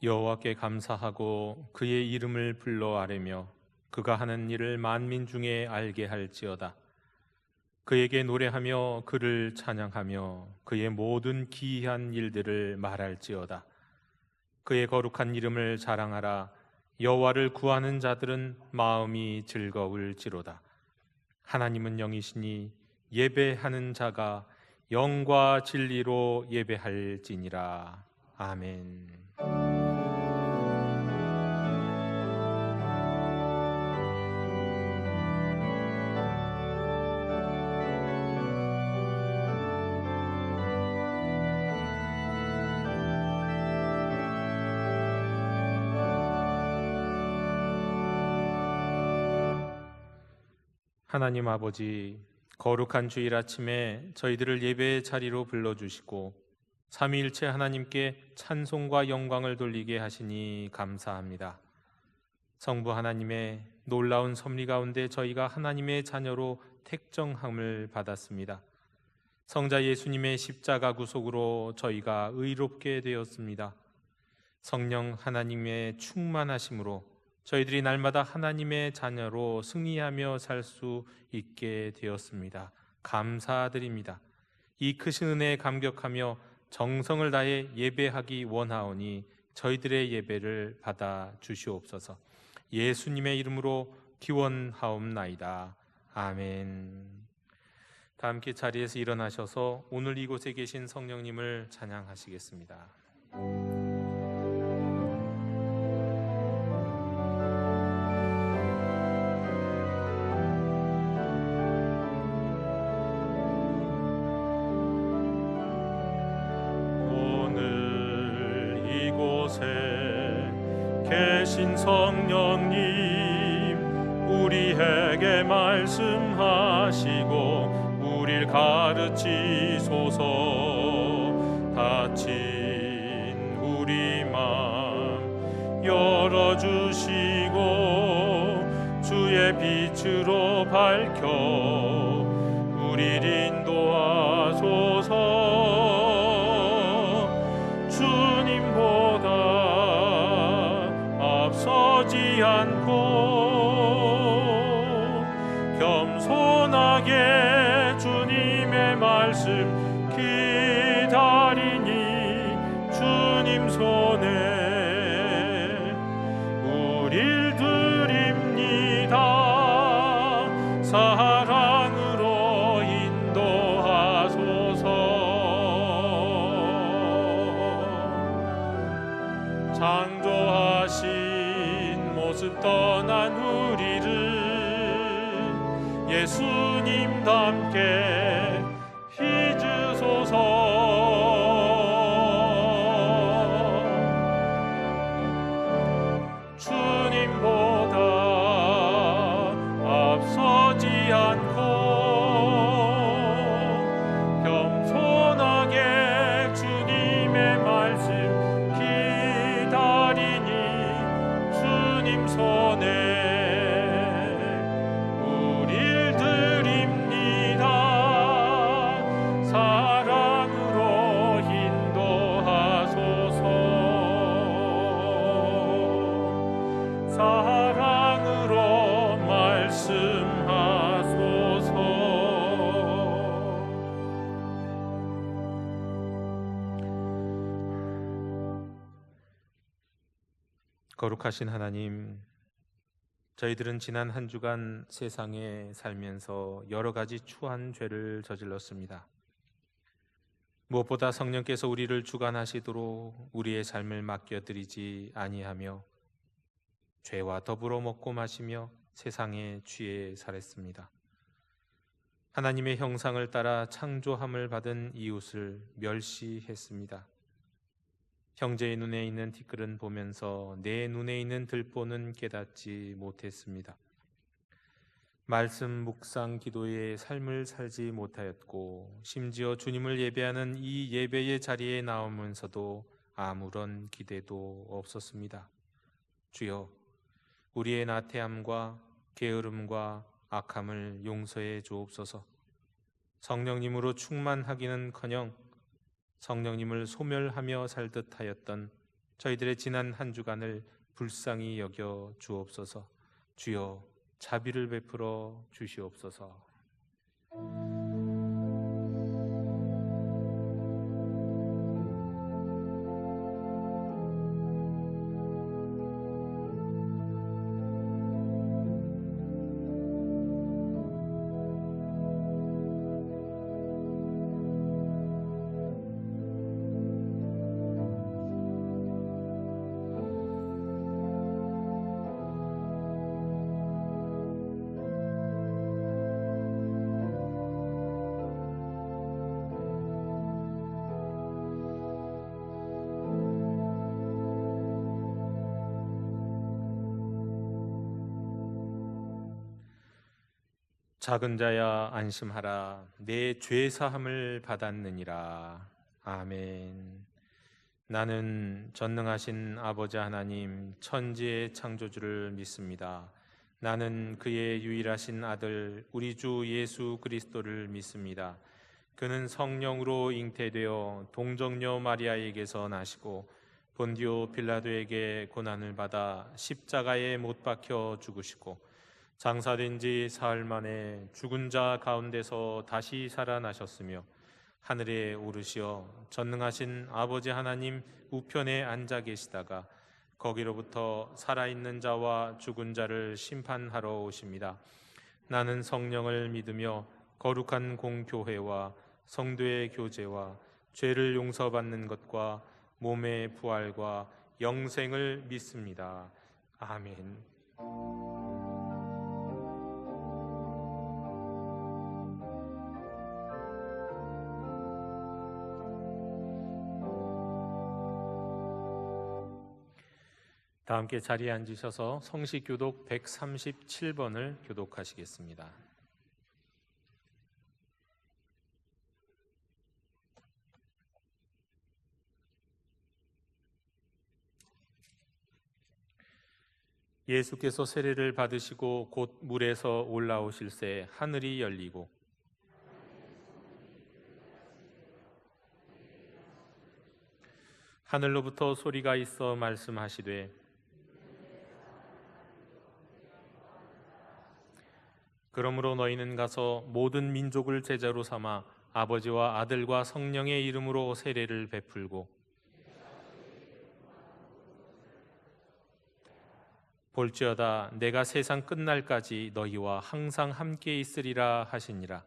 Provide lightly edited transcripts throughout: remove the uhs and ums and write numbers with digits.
여호와께 감사하고 그의 이름을 불러 아뢰며 그가 하는 일을 만민 중에 알게 할지어다. 그에게 노래하며 그를 찬양하며 그의 모든 기이한 일들을 말할지어다. 그의 거룩한 이름을 자랑하라. 여호와를 구하는 자들은 마음이 즐거울지로다. 하나님은 영이시니 예배하는 자가 영과 진리로 예배할지니라. 아멘. 하나님 아버지, 거룩한 주일 아침에 저희들을 예배의 자리로 불러주시고 삼위일체 하나님께 찬송과 영광을 돌리게 하시니 감사합니다. 성부 하나님의 놀라운 섭리 가운데 저희가 하나님의 자녀로 택정함을 받았습니다. 성자 예수님의 십자가 구속으로 저희가 의롭게 되었습니다. 성령 하나님의 충만하심으로 저희들이 날마다 하나님의 자녀로 승리하며 살 수 있게 되었습니다. 감사드립니다. 이 크신 은혜에 감격하며 정성을 다해 예배하기 원하오니 저희들의 예배를 받아 주시옵소서. 예수님의 이름으로 기원하옵나이다. 아멘. 다 함께 자리에서 일어나셔서 오늘 이곳에 계신 성령님을 찬양하시겠습니다. 계신 성령님, 우리에게 말씀하시고 우릴 가르치소서. 닫힌 우리 맘 열어주시고 주의 빛으로 밝혀 우릴 인도하소서. 서지 않고 겸손하게 주님의 말씀 기다리니 주님 손에 우릴 드립니다. 사랑으로 인도하소서. 창조하신 모습 떠난 우리를 예수님 닮게 빚으소서. 주님보다 앞서지 않고 겸손하게 주님의 말씀 기다리니 주님 손에 우릴 드립니다. 사랑으로 인도하소서. 사랑으로 말씀하소서. 거룩하신 하나님, 저희들은 지난 한 주간 세상에 살면서 여러 가지 추한 죄를 저질렀습니다. 무엇보다 성령께서 우리를 주관하시도록 우리의 삶을 맡겨드리지 아니하며 죄와 더불어 먹고 마시며 세상에 취해 살았습니다. 하나님의 형상을 따라 창조함을 받은 이웃을 멸시했습니다. 형제의 눈에 있는 티끌은 보면서 내 눈에 있는 들보는 깨닫지 못했습니다. 말씀 묵상 기도의 삶을 살지 못하였고 심지어 주님을 예배하는 이 예배의 자리에 나오면서도 아무런 기대도 없었습니다. 주여, 우리의 나태함과 게으름과 악함을 용서해 주옵소서. 성령님으로 충만하기는커녕 성령님을 소멸하며 살듯 하였던 저희들의 지난 한 주간을 불쌍히 여겨 주옵소서. 주여 자비를 베풀어 주시옵소서. 작은 자야 안심하라. 내 죄 사함을 받았느니라. 아멘. 나는 전능하신 아버지 하나님 천지의 창조주를 믿습니다. 나는 그의 유일하신 아들 우리 주 예수 그리스도를 믿습니다. 그는 성령으로 잉태되어 동정녀 마리아에게서 나시고 본디오 빌라도에게 고난을 받아 십자가에 못 박혀 죽으시고 장사된 지 사흘 만에 죽은 자 가운데서 다시 살아나셨으며 하늘에 오르시어 전능하신 아버지 하나님 우편에 앉아 계시다가 거기로부터 살아있는 자와 죽은 자를 심판하러 오십니다. 나는 성령을 믿으며 거룩한 공교회와 성도의 교제와 죄를 용서받는 것과 몸의 부활과 영생을 믿습니다. 아멘. 다 함께 자리에 앉으셔서 성시교독 137번을 교독하시겠습니다. 예수께서 세례를 받으시고 곧 물에서 올라오실새 하늘이 열리고 하늘로부터 소리가 있어 말씀하시되 그러므로 너희는 가서 모든 민족을 제자로 삼아 아버지와 아들과 성령의 이름으로 세례를 베풀고 볼지어다 내가 세상 끝날까지 너희와 항상 함께 있으리라 하시니라.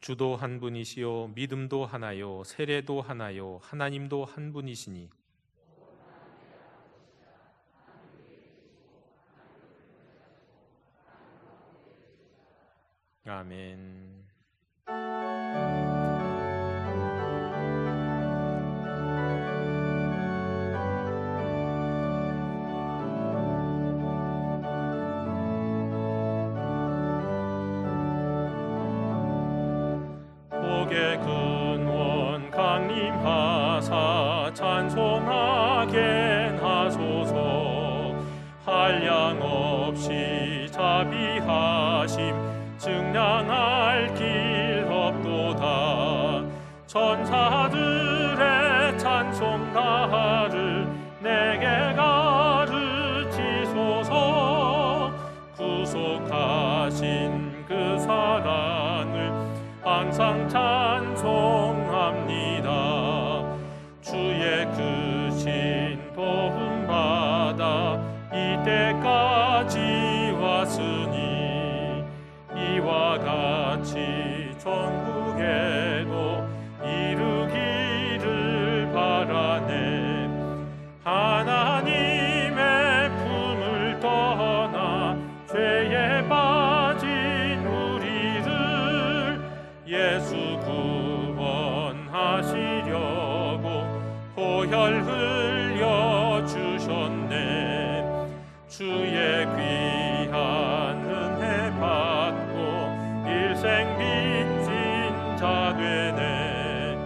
주도 한 분이시요 믿음도 하나요 세례도 하나요 하나님도 한 분이시니 아멘. 복의 근원 강림하사 찬송하게 하소서. 한량없이 자비하심 증량할 길 없도다. 천사들의 찬송 가를 내게 가르치소서. 구속하신 그 사랑을 항상 찬송합니다. 주의 크신 도움 받아 이때까지 왔으니 이와 같이 천국에도 이르기를 바라네. 하나님의 품을 떠나 죄에 빠진 우리를 예수 구원하시려고 보혈 흘려 주셨네. 주의 귀한 은혜 받고 일생 빚진 자 되네.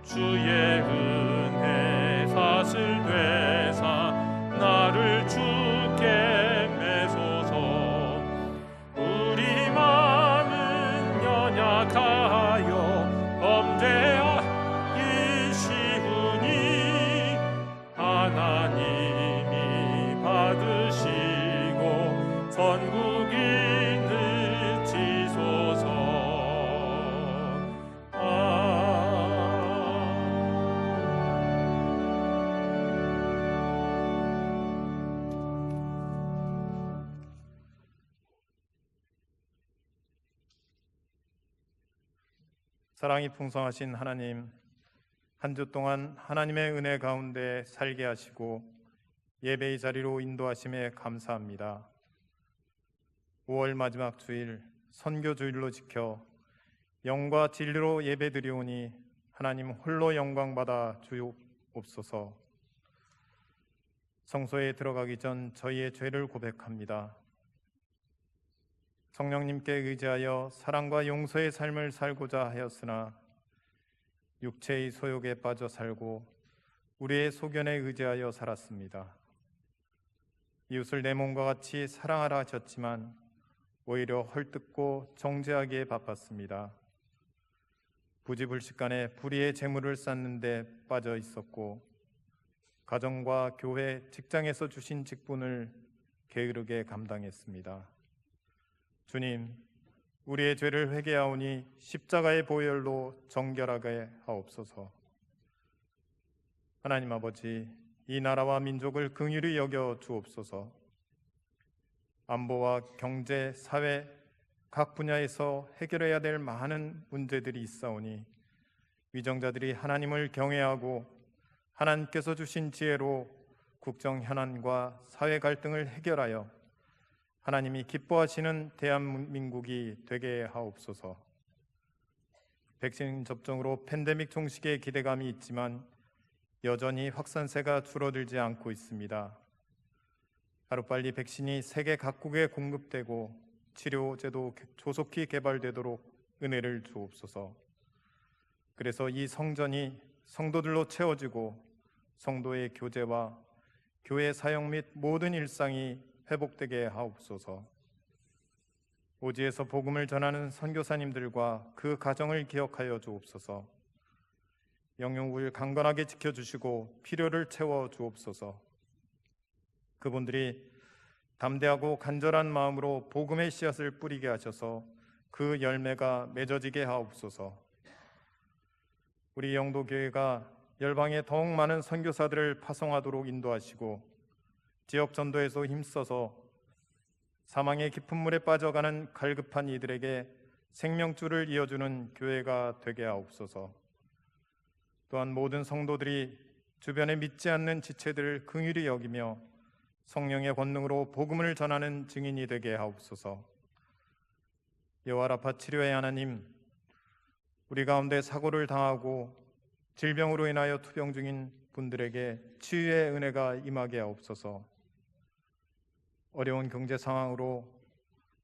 주의 은혜 사슬 되사 나를 주께 매소서. 우리 마음을 사랑이 풍성하신 하나님, 한 주 동안 하나님의 은혜 가운데 살게 하시고 예배의 자리로 인도하심에 감사합니다. 5월 마지막 주일 선교 주일로 지켜 영과 진리로 예배드리오니 하나님 홀로 영광받아 주옵소서. 성소에 들어가기 전 저희의 죄를 고백합니다. 성령님께 의지하여 사랑과 용서의 삶을 살고자 하였으나 육체의 소욕에 빠져 살고 우리의 소견에 의지하여 살았습니다. 이웃을 내 몸과 같이 사랑하라 하셨지만 오히려 헐뜯고 정죄하기에 바빴습니다. 부지불식간에 불의의 재물을 쌓는 데 빠져 있었고 가정과 교회, 직장에서 주신 직분을 게으르게 감당했습니다. 주님, 우리의 죄를 회개하오니 십자가의 보혈로 정결하게 하옵소서. 하나님 아버지, 이 나라와 민족을 긍휼히 여겨 주옵소서. 안보와 경제, 사회 각 분야에서 해결해야 될 많은 문제들이 있사오니 위정자들이 하나님을 경외하고 하나님께서 주신 지혜로 국정 현안과 사회 갈등을 해결하여 하나님이 기뻐하시는 대한민국이 되게 하옵소서. 백신 접종으로 팬데믹 종식에 기대감이 있지만 여전히 확산세가 줄어들지 않고 있습니다. 하루빨리 백신이 세계 각국에 공급되고 치료제도 조속히 개발되도록 은혜를 주옵소서. 그래서 이 성전이 성도들로 채워지고 성도의 교제와 교회 사역 및 모든 일상이 회복되게 하옵소서. 오지에서 복음을 전하는 선교사님들과 그 가정을 기억하여 주옵소서. 영육을 강건하게 지켜주시고 필요를 채워 주옵소서. 그분들이 담대하고 간절한 마음으로 복음의 씨앗을 뿌리게 하셔서 그 열매가 맺어지게 하옵소서. 우리 영도교회가 열방에 더욱 많은 선교사들을 파송하도록 인도하시고 지역 전도에서 힘써서 사망의 깊은 물에 빠져가는 갈급한 이들에게 생명줄을 이어주는 교회가 되게 하옵소서. 또한 모든 성도들이 주변에 믿지 않는 지체들을 긍휼히 여기며 성령의 권능으로 복음을 전하는 증인이 되게 하옵소서. 여호와라파 치료의 하나님, 우리 가운데 사고를 당하고 질병으로 인하여 투병 중인 분들에게 치유의 은혜가 임하게 하옵소서. 어려운 경제 상황으로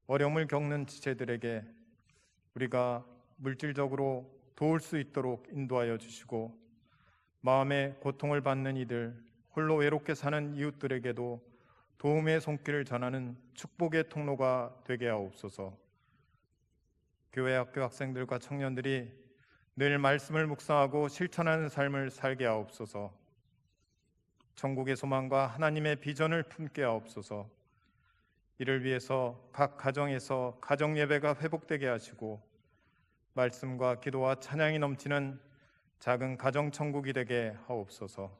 어려움을 겪는 지체들에게 우리가 물질적으로 도울 수 있도록 인도하여 주시고 마음의 고통을 받는 이들, 홀로 외롭게 사는 이웃들에게도 도움의 손길을 전하는 축복의 통로가 되게 하옵소서. 교회 학교 학생들과 청년들이 늘 말씀을 묵상하고 실천하는 삶을 살게 하옵소서. 천국의 소망과 하나님의 비전을 품게 하옵소서. 이를 위해서 각 가정에서 가정 예배가 회복되게 하시고 말씀과 기도와 찬양이 넘치는 작은 가정 천국이 되게 하옵소서.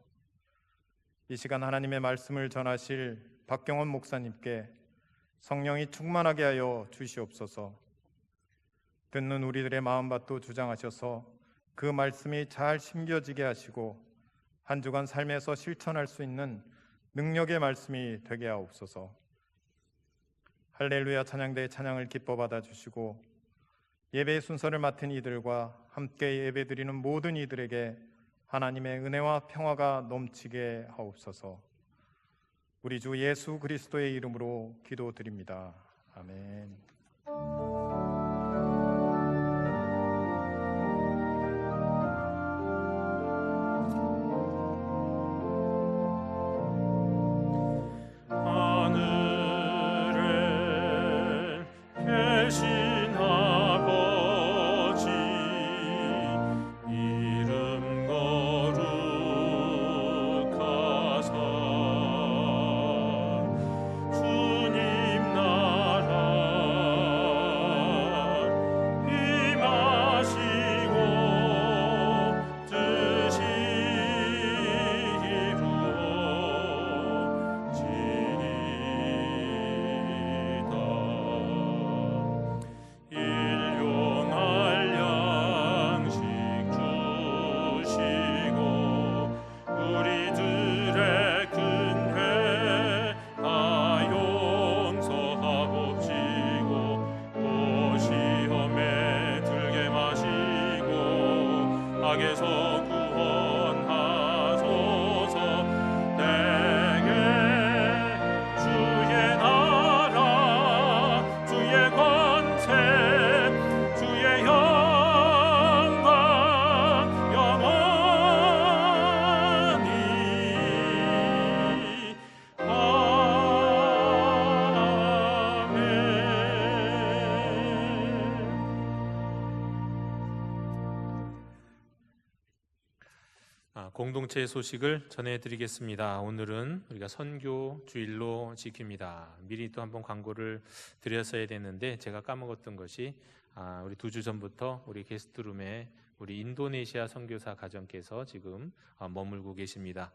이 시간 하나님의 말씀을 전하실 박경원 목사님께 성령이 충만하게 하여 주시옵소서. 듣는 우리들의 마음밭도 주장하셔서 그 말씀이 잘 심겨지게 하시고 한 주간 삶에서 실천할 수 있는 능력의 말씀이 되게 하옵소서. 할렐루야 찬양대의 찬양을 기뻐 받아주시고 예배의 순서를 맡은 이들과 함께 예배드리는 모든 이들에게 하나님의 은혜와 평화가 넘치게 하옵소서. 우리 주 예수 그리스도의 이름으로 기도드립니다. 아멘. 주님 나라 공동체 소식을 전해드리겠습니다. 오늘은 우리가 선교 주일로 지킵니다. 미리 또 한번 광고를 드렸어야 됐는데 제가 까먹었던 것이 우리 2주 전부터 우리 게스트룸에 우리 인도네시아 선교사 가정께서 지금 머물고 계십니다.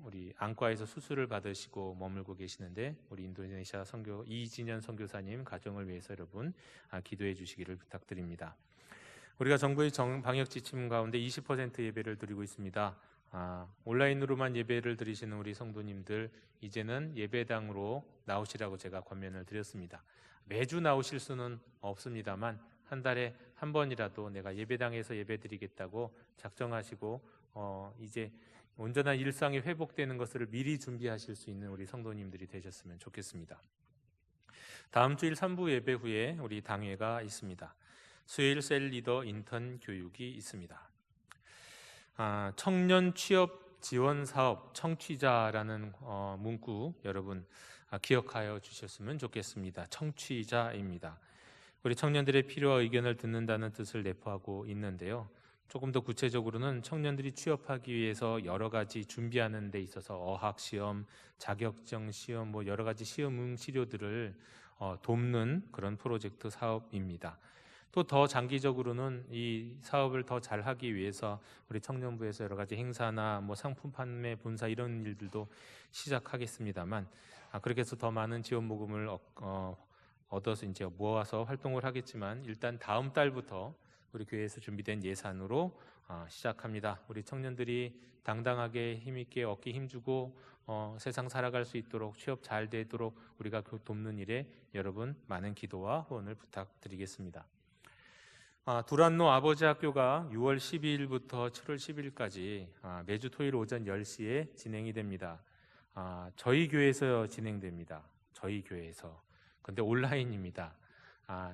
우리 안과에서 수술을 받으시고 머물고 계시는데 우리 인도네시아 선교 이진현 선교사님 가정을 위해서 여러분 기도해 주시기를 부탁드립니다. 우리가 정부의 방역 지침 가운데 20% 예배를 드리고 있습니다. 온라인으로만 예배를 드리시는 우리 성도님들 이제는 예배당으로 나오시라고 제가 권면을 드렸습니다. 매주 나오실 수는 없습니다만 한 달에 한 번이라도 내가 예배당에서 예배 드리겠다고 작정하시고 이제 온전한 일상이 회복되는 것을 미리 준비하실 수 있는 우리 성도님들이 되셨으면 좋겠습니다. 다음 주일 3부 예배 후에 우리 당회가 있습니다. 수요일 셀 리더 인턴 교육이 있습니다. 청년 취업 지원 사업 청취자라는 문구 여러분 기억하여 주셨으면 좋겠습니다. 청취자입니다. 우리 청년들의 필요와 의견을 듣는다는 뜻을 내포하고 있는데요. 조금 더 구체적으로는 청년들이 취업하기 위해서 여러 가지 준비하는 데 있어서 어학시험, 자격증 시험, 여러 가지 시험 응시료들을 돕는 그런 프로젝트 사업입니다. 또 더 장기적으로는 이 사업을 더 잘하기 위해서 우리 청년부에서 여러 가지 행사나 상품 판매, 본사 이런 일들도 시작하겠습니다만 그렇게 해서 더 많은 지원 모금을 얻어서 이제 모아서 활동을 하겠지만 일단 다음 달부터 우리 교회에서 준비된 예산으로 시작합니다. 우리 청년들이 당당하게 힘있게 어깨 힘주고 세상 살아갈 수 있도록 취업 잘 되도록 우리가 돕는 일에 여러분 많은 기도와 후원을 부탁드리겠습니다. 두란노 아버지 학교가 6월 12일부터 7월 10일까지 매주 토요일 오전 10시에 진행이 됩니다. 저희 교회에서 진행됩니다. 저희 교회에서. 근데 온라인입니다.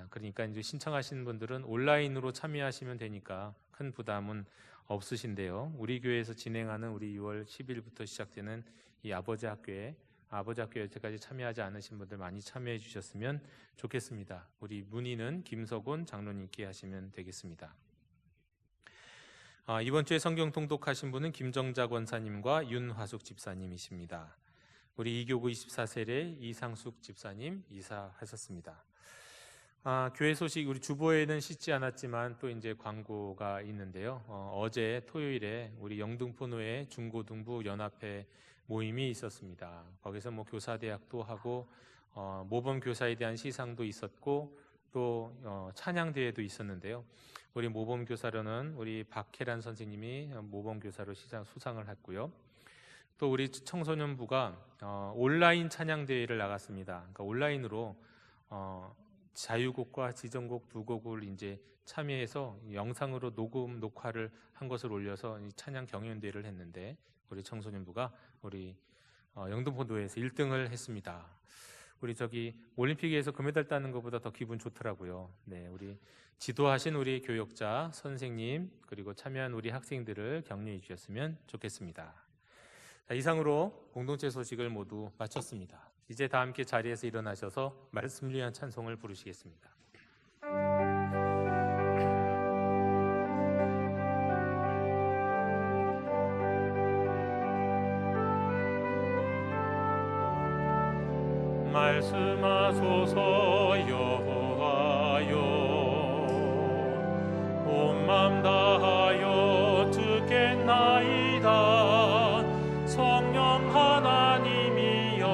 그러니까 이제 신청하시는 분들은 온라인으로 참여하시면 되니까 큰 부담은 없으신데요. 우리 교회에서 진행하는 우리 6월 10일부터 시작되는 이 아버지 학교에 여태까지 참여하지 않으신 분들 많이 참여해 주셨으면 좋겠습니다. 우리 문의는 김석원 장로님께 하시면 되겠습니다. 이번 주에 성경 통독하신 분은 김정자 권사님과 윤화숙 집사님이십니다. 우리 이교구 24세례 이상숙 집사님 이사하셨습니다. 교회 소식 우리 주보에는 싣지 않았지만 또 이제 광고가 있는데요. 어제 토요일에 우리 영등포노회 중고등부 연합회 모임이 있었습니다. 거기서 교사대학도 하고 모범 교사에 대한 시상도 있었고 또 찬양 대회도 있었는데요. 우리 모범 교사로는 우리 박혜란 선생님이 모범 교사로 수상을 했고요. 또 우리 청소년부가 온라인 찬양 대회를 나갔습니다. 그러니까 온라인으로 자유곡과 지정곡 두 곡을 이제 참여해서 영상으로 녹화를 한 것을 올려서 찬양 경연대회를 했는데 우리 청소년부가 우리 영등포노회에서 1등을 했습니다. 우리 올림픽에서 금메달 따는 것보다 더 기분 좋더라고요. 네, 우리 지도하신 우리 교역자, 선생님 그리고 참여한 우리 학생들을 격려해 주셨으면 좋겠습니다. 이상으로 공동체 소식을 모두 마쳤습니다. 이제 다 함께 자리에서 일어나셔서 말씀을 위한 찬송을 부르시겠습니다. 말씀하소서 여호와여 온 맘 다하여 듣겠나이다. 성령 하나님이여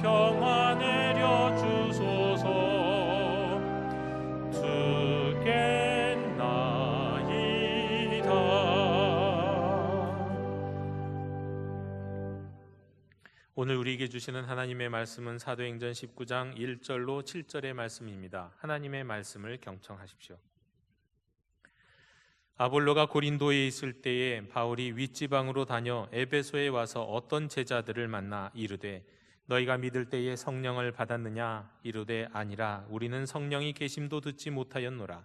평화 내려 주소서. 듣겠나이다. 오늘 우리에게 주시는 하나님의 말씀은 사도행전 19장 1절로 7절의 말씀입니다. 하나님의 말씀을 경청하십시오. 아볼로가 고린도에 있을 때에 바울이 윗지방으로 다녀 에베소에 와서 어떤 제자들을 만나 이르되 너희가 믿을 때에 성령을 받았느냐? 이르되 아니라 우리는 성령이 계심도 듣지 못하였노라.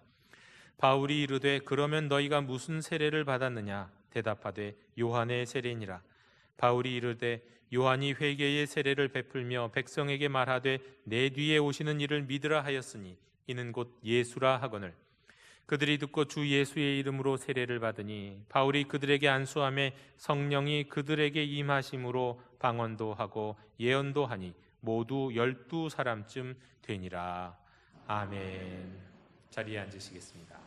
바울이 이르되 그러면 너희가 무슨 세례를 받았느냐? 대답하되 요한의 세례니라. 바울이 이르되 요한이 회개의 세례를 베풀며 백성에게 말하되 내 뒤에 오시는 이를 믿으라 하였으니 이는 곧 예수라 하거늘 그들이 듣고 주 예수의 이름으로 세례를 받으니 바울이 그들에게 안수함에 성령이 그들에게 임하심으로 방언도 하고 예언도 하니 모두 12사람쯤 되니라. 아멘. 자리에 앉으시겠습니다.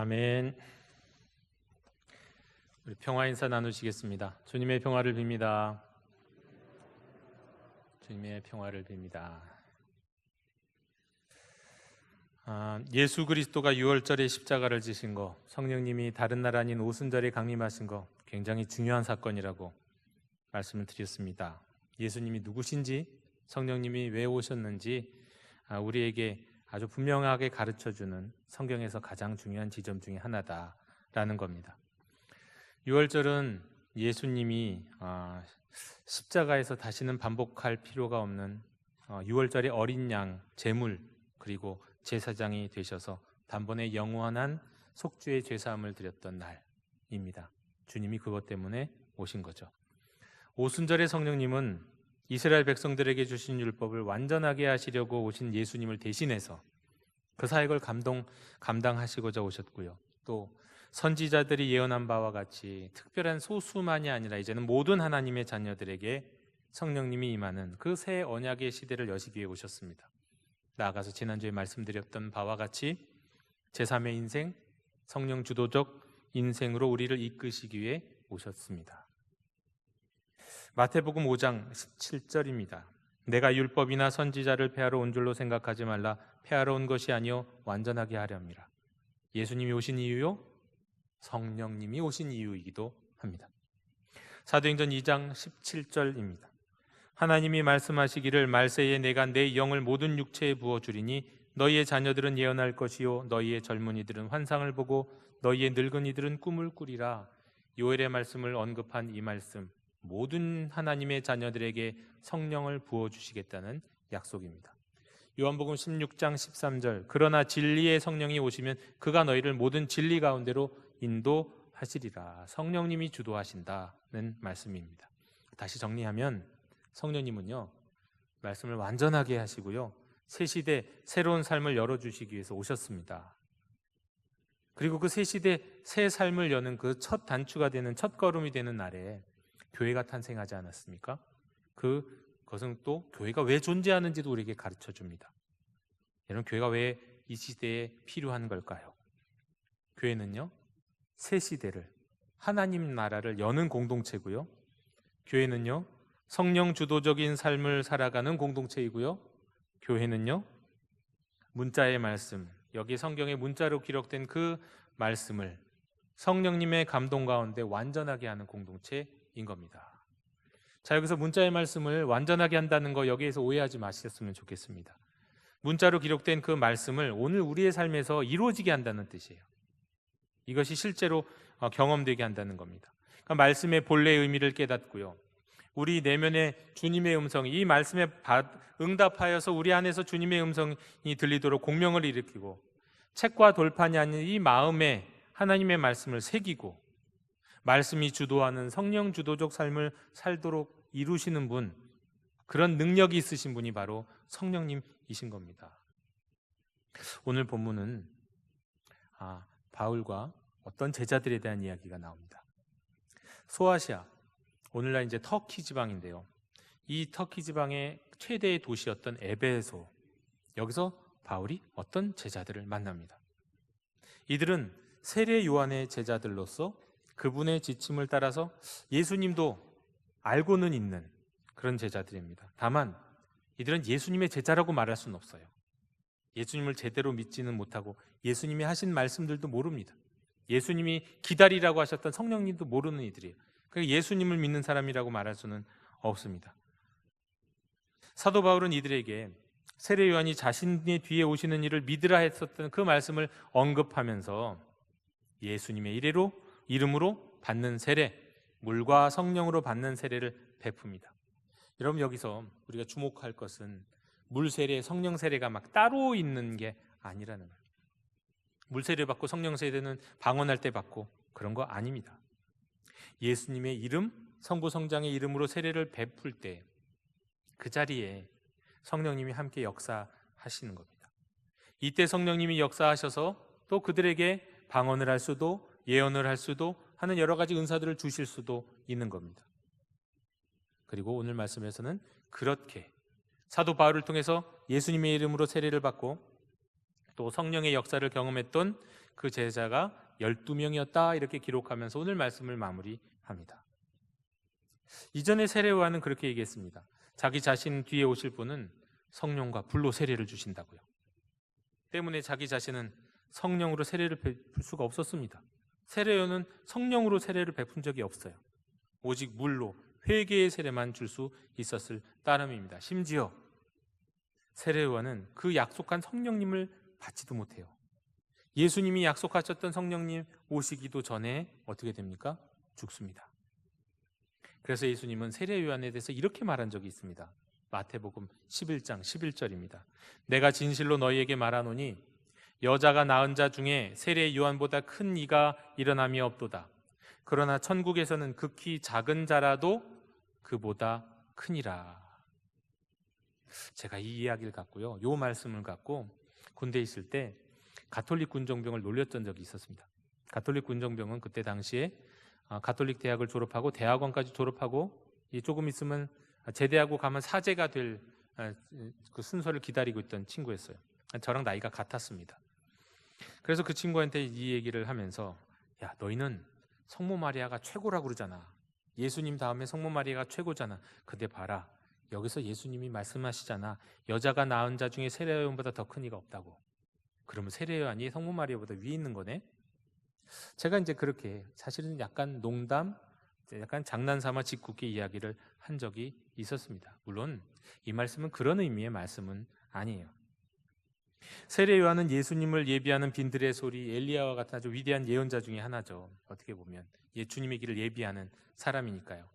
아멘. 우리 평화 인사 나누시겠습니다. 주님의 평화를 빕니다. 주님의 평화를 빕니다. 예수 그리스도가 유월절에 십자가를 지신 거, 성령님이 다른 날 아닌 오순절에 강림하신 거 굉장히 중요한 사건이라고 말씀을 드렸습니다. 예수님이 누구신지, 성령님이 왜 오셨는지 우리에게 아주 분명하게 가르쳐주는 성경에서 가장 중요한 지점 중에 하나다라는 겁니다. 유월절은 예수님이 십자가에서 다시는 반복할 필요가 없는 유월절의 어린 양, 제물, 그리고 제사장이 되셔서 단번에 영원한 속죄의 죄사함을 드렸던 날입니다. 주님이 그것 때문에 오신 거죠. 오순절의 성령님은 이스라엘 백성들에게 주신 율법을 완전하게 하시려고 오신 예수님을 대신해서 그 사역을 감당하시고자 오셨고요. 또 선지자들이 예언한 바와 같이 특별한 소수만이 아니라 이제는 모든 하나님의 자녀들에게 성령님이 임하는 그 새 언약의 시대를 여시기 위해 오셨습니다. 나아가서 지난주에 말씀드렸던 바와 같이 제3의 인생, 성령 주도적 인생으로 우리를 이끄시기 위해 오셨습니다. 마태복음 5장 17절입니다. 내가 율법이나 선지자를 폐하러 온 줄로 생각하지 말라. 폐하러 온 것이 아니요 완전하게 하렵니다. 예수님이 오신 이유요? 성령님이 오신 이유이기도 합니다. 사도행전 2장 17절입니다. 하나님이 말씀하시기를 말세에 내가 내 영을 모든 육체에 부어주리니 너희의 자녀들은 예언할 것이요 너희의 젊은이들은 환상을 보고 너희의 늙은이들은 꿈을 꾸리라. 요엘의 말씀을 언급한 이 말씀, 모든 하나님의 자녀들에게 성령을 부어주시겠다는 약속입니다. 요한복음 16장 13절 그러나 진리의 성령이 오시면 그가 너희를 모든 진리 가운데로 인도하시리라. 성령님이 주도하신다는 말씀입니다. 다시 정리하면 성령님은요, 말씀을 완전하게 하시고요, 새 시대 새로운 삶을 열어주시기 위해서 오셨습니다. 그리고 그 새 시대 새 삶을 여는 그 첫 단추가 되는 첫 걸음이 되는 날에 교회가 탄생하지 않았습니까? 그것은 또 교회가 왜 존재하는지도 우리에게 가르쳐 줍니다. 여러분, 교회가 왜 이 시대에 필요한 걸까요? 교회는요, 새 시대를, 하나님 나라를 여는 공동체고요, 교회는요 성령 주도적인 삶을 살아가는 공동체이고요, 교회는요 문자의 말씀, 여기 성경의 문자로 기록된 그 말씀을 성령님의 감동 가운데 완전하게 하는 공동체인 겁니다. 자, 여기서 문자의 말씀을 완전하게 한다는 거 여기에서 오해하지 마셨으면 좋겠습니다. 문자로 기록된 그 말씀을 오늘 우리의 삶에서 이루어지게 한다는 뜻이에요. 이것이 실제로 경험되게 한다는 겁니다. 그러니까 말씀의 본래의 의미를 깨닫고요, 우리 내면에 주님의 음성이, 이 말씀에 응답하여서 우리 안에서 주님의 음성이 들리도록 공명을 일으키고, 책과 돌판이 아닌 이 마음에 하나님의 말씀을 새기고 말씀이 주도하는 성령 주도적 삶을 살도록 이루시는 분, 그런 능력이 있으신 분이 바로 성령님이신 겁니다. 오늘 본문은 바울과 어떤 제자들에 대한 이야기가 나옵니다. 소아시아, 오늘날 이제 터키 지방인데요, 이 터키 지방의 최대의 도시였던 에베소, 여기서 바울이 어떤 제자들을 만납니다. 이들은 세례 요한의 제자들로서 그분의 지침을 따라서 예수님도 알고는 있는 그런 제자들입니다. 다만 이들은 예수님의 제자라고 말할 수는 없어요. 예수님을 제대로 믿지는 못하고 예수님이 하신 말씀들도 모릅니다. 예수님이 기다리라고 하셨던 성령님도 모르는 이들이에요. 그러니까 예수님을 믿는 사람이라고 말할 수는 없습니다. 사도 바울은 이들에게 세례 요한이 자신의 뒤에 오시는 이를 믿으라 했었던 그 말씀을 언급하면서 예수님의 이름으로 받는 세례, 물과 성령으로 받는 세례를 베풉니다. 여러분, 여기서 우리가 주목할 것은 물 세례, 성령 세례가 막 따로 있는 게 아니라는 거예요. 물 세례 받고 성령 세례는 방언할 때 받고 그런 거 아닙니다. 예수님의 이름, 성부 성장의 이름으로 세례를 베풀 때 그 자리에 성령님이 함께 역사하시는 겁니다. 이때 성령님이 역사하셔서 또 그들에게 방언을 할 수도, 예언을 할 수도 하는 여러 가지 은사들을 주실 수도 있는 겁니다. 그리고 오늘 말씀에서는 그렇게 사도 바울을 통해서 예수님의 이름으로 세례를 받고 또 성령의 역사를 경험했던 그 제자가 12명이었다 이렇게 기록하면서 오늘 말씀을 마무리합니다. 이전에 세례 요한은 그렇게 얘기했습니다. 자기 자신 뒤에 오실 분은 성령과 불로 세례를 주신다고요. 때문에 자기 자신은 성령으로 세례를 베풀 수가 없었습니다. 세례 요한은 성령으로 세례를 베푼 적이 없어요. 오직 물로 회개의 세례만 줄 수 있었을 따름입니다. 심지어 세례요한은 그 약속한 성령님을 받지도 못해요. 예수님이 약속하셨던 성령님 오시기도 전에 어떻게 됩니까? 죽습니다. 그래서 예수님은 세례요한에 대해서 이렇게 말한 적이 있습니다. 마태복음 11장 11절입니다. 내가 진실로 너희에게 말하노니 여자가 낳은 자 중에 세례 요한보다 큰 이가 일어남이 없도다. 그러나 천국에서는 극히 작은 자라도 그보다 크니라. 제가 이 이야기를 갖고요, 이 말씀을 갖고 군대에 있을 때 가톨릭 군종병을 놀렸던 적이 있었습니다. 가톨릭 군종병은 그때 당시에 가톨릭 대학을 졸업하고 대학원까지 졸업하고 조금 있으면 제대하고 가면 사제가 될 그 순서를 기다리고 있던 친구였어요. 저랑 나이가 같았습니다. 그래서 그 친구한테 이 얘기를 하면서, 야, 너희는 성모 마리아가 최고라고 그러잖아. 예수님 다음에 성모 마리아가 최고잖아. 근데 봐라, 여기서 예수님이 말씀하시잖아. 여자가 낳은 자 중에 세례요한보다 더 큰 이가 없다고. 그러면 세례요한이 성모 마리아보다 위에 있는 거네? 제가 이제 그렇게 사실은 약간 농담, 약간 장난삼아 짓궂게 이야기를 한 적이 있었습니다. 물론 이 말씀은 그런 의미의 말씀은 아니에요. 세례 요한은 예수님을 예비하는 빈들의 소리, 엘리야와 같은 아주 위대한 예언자 중에 하나죠. 어떻게 보면 주님의 길을 예비하는 사람이니까요.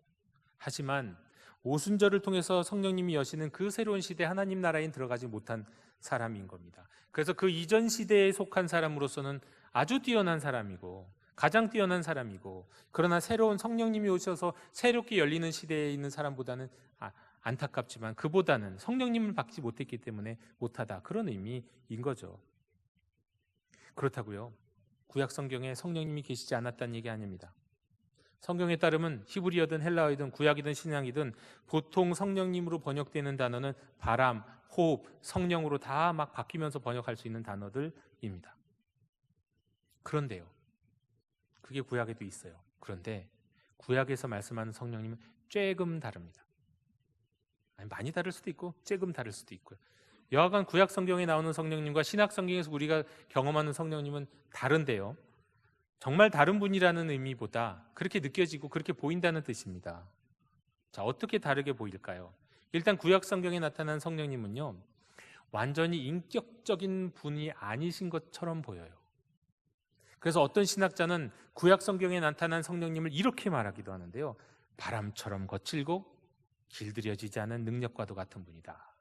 하지만 오순절을 통해서 성령님이 여시는 그 새로운 시대, 하나님 나라에 들어가지 못한 사람인 겁니다. 그래서 그 이전 시대에 속한 사람으로서는 아주 뛰어난 사람이고 가장 뛰어난 사람이고, 그러나 새로운 성령님이 오셔서 새롭게 열리는 시대에 있는 사람보다는 안타깝지만 그보다는 성령님을 받지 못했기 때문에 못하다, 그런 의미인 거죠. 그렇다고요, 구약 성경에 성령님이 계시지 않았다는 얘기 아닙니다. 성경에 따르면 히브리어든 헬라어이든 구약이든 신약이든 보통 성령님으로 번역되는 단어는 바람, 호흡, 성령으로 다 막 바뀌면서 번역할 수 있는 단어들입니다. 그런데요, 그게 구약에도 있어요. 그런데 구약에서 말씀하는 성령님은 조금 다릅니다. 아니, 많이 다를 수도 있고 조금 다를 수도 있고요. 여하간 구약 성경에 나오는 성령님과 신약 성경에서 우리가 경험하는 성령님은 다른데요, 정말 다른 분이라는 의미보다 그렇게 느껴지고 그렇게 보인다는 뜻입니다. 자, 어떻게 다르게 보일까요? 일단 구약 성경에 나타난 성령님은요, 완전히 인격적인 분이 아니신 것처럼 보여요. 그래서 어떤 신학자는 구약 성경에 나타난 성령님을 이렇게 말하기도 하는데요, 바람처럼 거칠고 길들여지지 않은 능력과도 같은 분이다.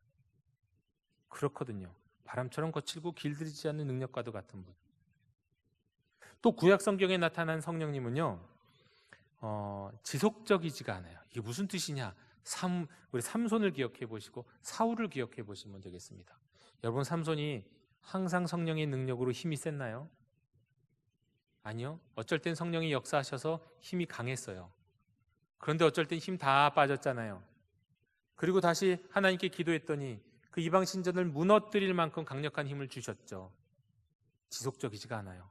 그렇거든요. 바람처럼 거칠고 길들이지 않는 능력과도 같은 분. 또 구약 성경에 나타난 성령님은요, 지속적이지가 않아요. 이게 무슨 뜻이냐? 우리 삼손을 기억해 보시고 사울을 기억해 보시면 되겠습니다. 여러분, 삼손이 항상 성령의 능력으로 힘이 셌나요? 아니요. 어쩔 땐 성령이 역사하셔서 힘이 강했어요. 그런데 어쩔 땐 힘 다 빠졌잖아요. 그리고 다시 하나님께 기도했더니 그 이방 신전을 무너뜨릴 만큼 강력한 힘을 주셨죠. 지속적이지가 않아요.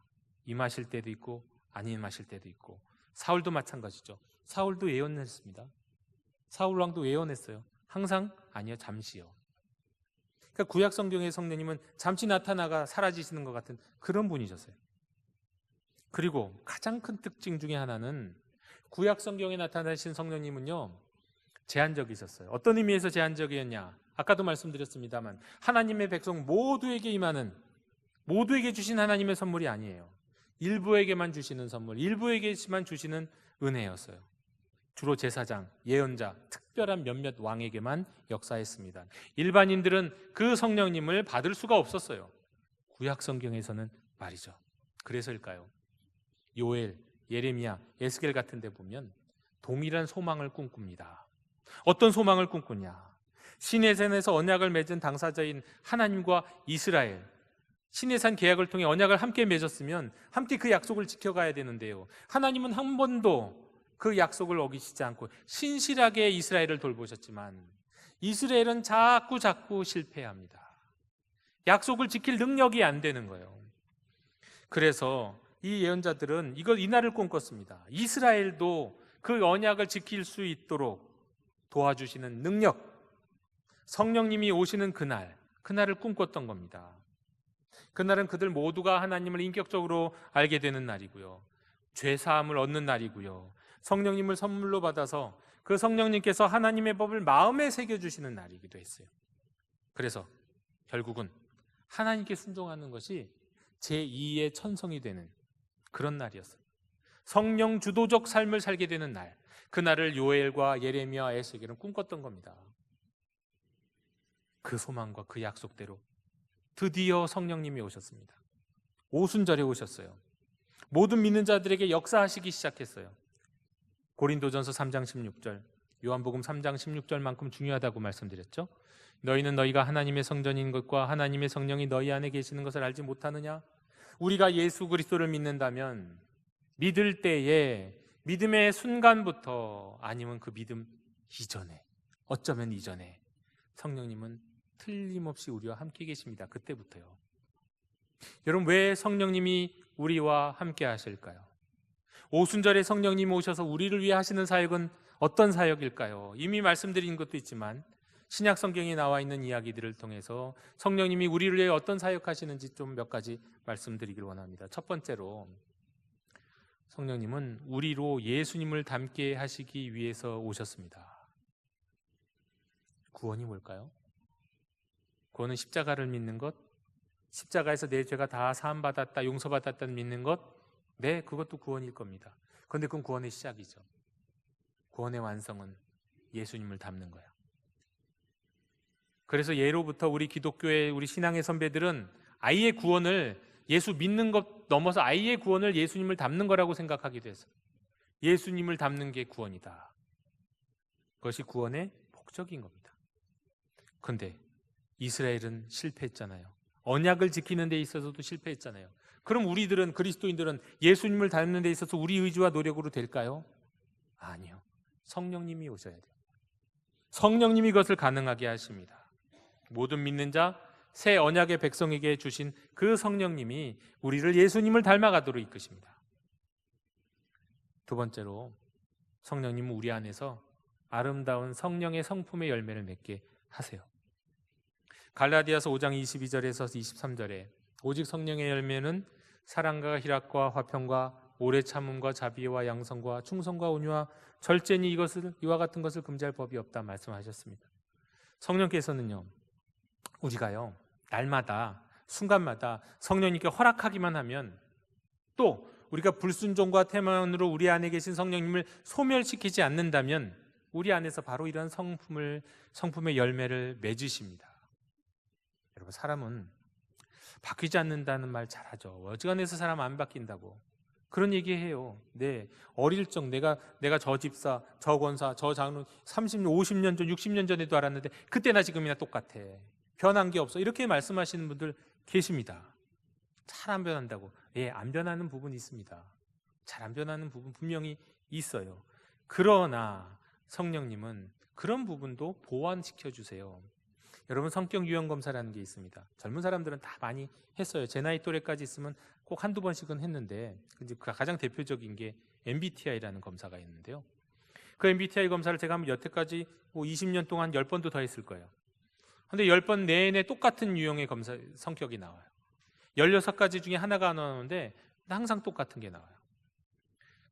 임하실 때도 있고 안 임하실 때도 있고. 사울도 마찬가지죠. 사울도 예언했습니다. 사울 왕도 예언했어요. 항상? 아니요, 잠시요. 그러니까 구약 성경의 성령님은 잠시 나타나가 사라지시는 것 같은 그런 분이셨어요. 그리고 가장 큰 특징 중에 하나는 구약 성경에 나타나신 성령님은요, 제한적이셨어요. 어떤 의미에서 제한적이었냐? 아까도 말씀드렸습니다만 하나님의 백성 모두에게 임하는, 모두에게 주신 하나님의 선물이 아니에요. 일부에게만 주시는 선물, 일부에게만 주시는 은혜였어요. 주로 제사장, 예언자, 특별한 몇몇 왕에게만 역사했습니다. 일반인들은 그 성령님을 받을 수가 없었어요. 구약 성경에서는 말이죠. 그래서일까요? 요엘, 예레미야, 에스겔 같은 데 보면 동일한 소망을 꿈꿉니다. 어떤 소망을 꿈꾸냐? 시내산에서 언약을 맺은 당사자인 하나님과 이스라엘, 시내산 계약을 통해 언약을 함께 맺었으면 함께 그 약속을 지켜가야 되는데요, 하나님은 한 번도 그 약속을 어기시지 않고 신실하게 이스라엘을 돌보셨지만 이스라엘은 자꾸 실패합니다. 약속을 지킬 능력이 안 되는 거예요. 그래서 이 예언자들은 이 날을 꿈꿨습니다. 이스라엘도 그 언약을 지킬 수 있도록 도와주시는 능력, 성령님이 오시는 그날을 꿈꿨던 겁니다. 그날은 그들 모두가 하나님을 인격적으로 알게 되는 날이고요, 죄사함을 얻는 날이고요, 성령님을 선물로 받아서 그 성령님께서 하나님의 법을 마음에 새겨주시는 날이기도 했어요. 그래서 결국은 하나님께 순종하는 것이 제2의 천성이 되는 그런 날이었어요. 성령 주도적 삶을 살게 되는 날, 그 날을 요엘과 예레미야, 에스겔은 꿈꿨던 겁니다. 그 소망과 그 약속대로 드디어 성령님이 오셨습니다. 오순절에 오셨어요. 모든 믿는 자들에게 역사하시기 시작했어요. 고린도전서 3장 16절, 요한복음 3장 16절만큼 중요하다고 말씀드렸죠. 너희는 너희가 하나님의 성전인 것과 하나님의 성령이 너희 안에 계시는 것을 알지 못하느냐? 우리가 예수 그리스도를 믿는다면 믿을 때에 믿음의 순간부터, 아니면 그 믿음 이전에, 어쩌면 이전에 성령님은 틀림없이 우리와 함께 계십니다. 그때부터요. 여러분, 왜 성령님이 우리와 함께 하실까요? 오순절에 성령님이 오셔서 우리를 위해 하시는 사역은 어떤 사역일까요? 이미 말씀드린 것도 있지만 신약 성경에 나와 있는 이야기들을 통해서 성령님이 우리를 위해 어떤 사역하시는지 좀 몇 가지 말씀드리길 원합니다. 첫 번째로, 성령님은 우리로 예수님을 닮게 하시기 위해서 오셨습니다. 구원이 뭘까요? 구원은 십자가를 믿는 것, 십자가에서 내 죄가 다 사함받았다, 용서받았다는 믿는 것, 네, 그것도 구원일 겁니다. 그런데 그건 구원의 시작이죠. 구원의 완성은 예수님을 닮는 거예요. 그래서 예로부터 우리 기독교의, 우리 신앙의 선배들은 아이의 구원을 예수 믿는 것 넘어서 아이의 구원을 예수님을 닮는 거라고 생각하기도 했어요. 예수님을 닮는 게 구원이다. 그것이 구원의 목적인 겁니다. 그런데 이스라엘은 실패했잖아요. 언약을 지키는 데 있어서도 실패했잖아요. 그럼 우리들은, 그리스도인들은 예수님을 닮는 데 있어서 우리 의지와 노력으로 될까요? 아니요. 성령님이 오셔야 돼요. 성령님이 그것을 가능하게 하십니다. 모든 믿는 자, 새 언약의 백성에게 주신 그 성령님이 우리를 예수님을 닮아가도록 이끄십니다. 두 번째로, 성령님은 우리 안에서 아름다운 성령의 성품의 열매를 맺게 하세요. 갈라디아서 5장 22절에서 23절에 오직 성령의 열매는 사랑과 희락과 화평과 오래 참음과 자비와 양성과 충성과 온유와 절제니 이와 같은 것을 금지할 법이 없다 말씀하셨습니다. 성령께서는요, 우리가요, 날마다 순간마다 성령님께 허락하기만 하면, 또 우리가 불순종과 태만으로 우리 안에 계신 성령님을 소멸시키지 않는다면 우리 안에서 바로 이런 성품의 열매를 맺으십니다. 여러분, 사람은 바뀌지 않는다는 말 잘하죠. 어지간해서 사람 안 바뀐다고 그런 얘기해요. 네, 어릴 적 내가 저 집사, 저 권사, 저 장로 30년, 50년 전, 60년 전에도 알았는데 그때나 지금이나 똑같아. 변한 게 없어. 이렇게 말씀하시는 분들 계십니다. 잘 안 변한다고. 예, 안 변하는 부분이 있습니다. 잘 안 변하는 부분 분명히 있어요. 그러나 성령님은 그런 부분도 보완시켜 주세요. 여러분, 성격 유형 검사라는 게 있습니다. 젊은 사람들은 다 많이 했어요. 제 나이 또래까지 있으면 꼭 한두 번씩은 했는데, 가장 대표적인 게 MBTI라는 검사가 있는데요. 그 MBTI 검사를 제가 여태까지 20년 동안 10번도 더 했을 거예요. 근데 10번 내내 똑같은 유형의 성격이 나와요. 16가지 중에 하나가 나오는데 항상 똑같은 게 나와요.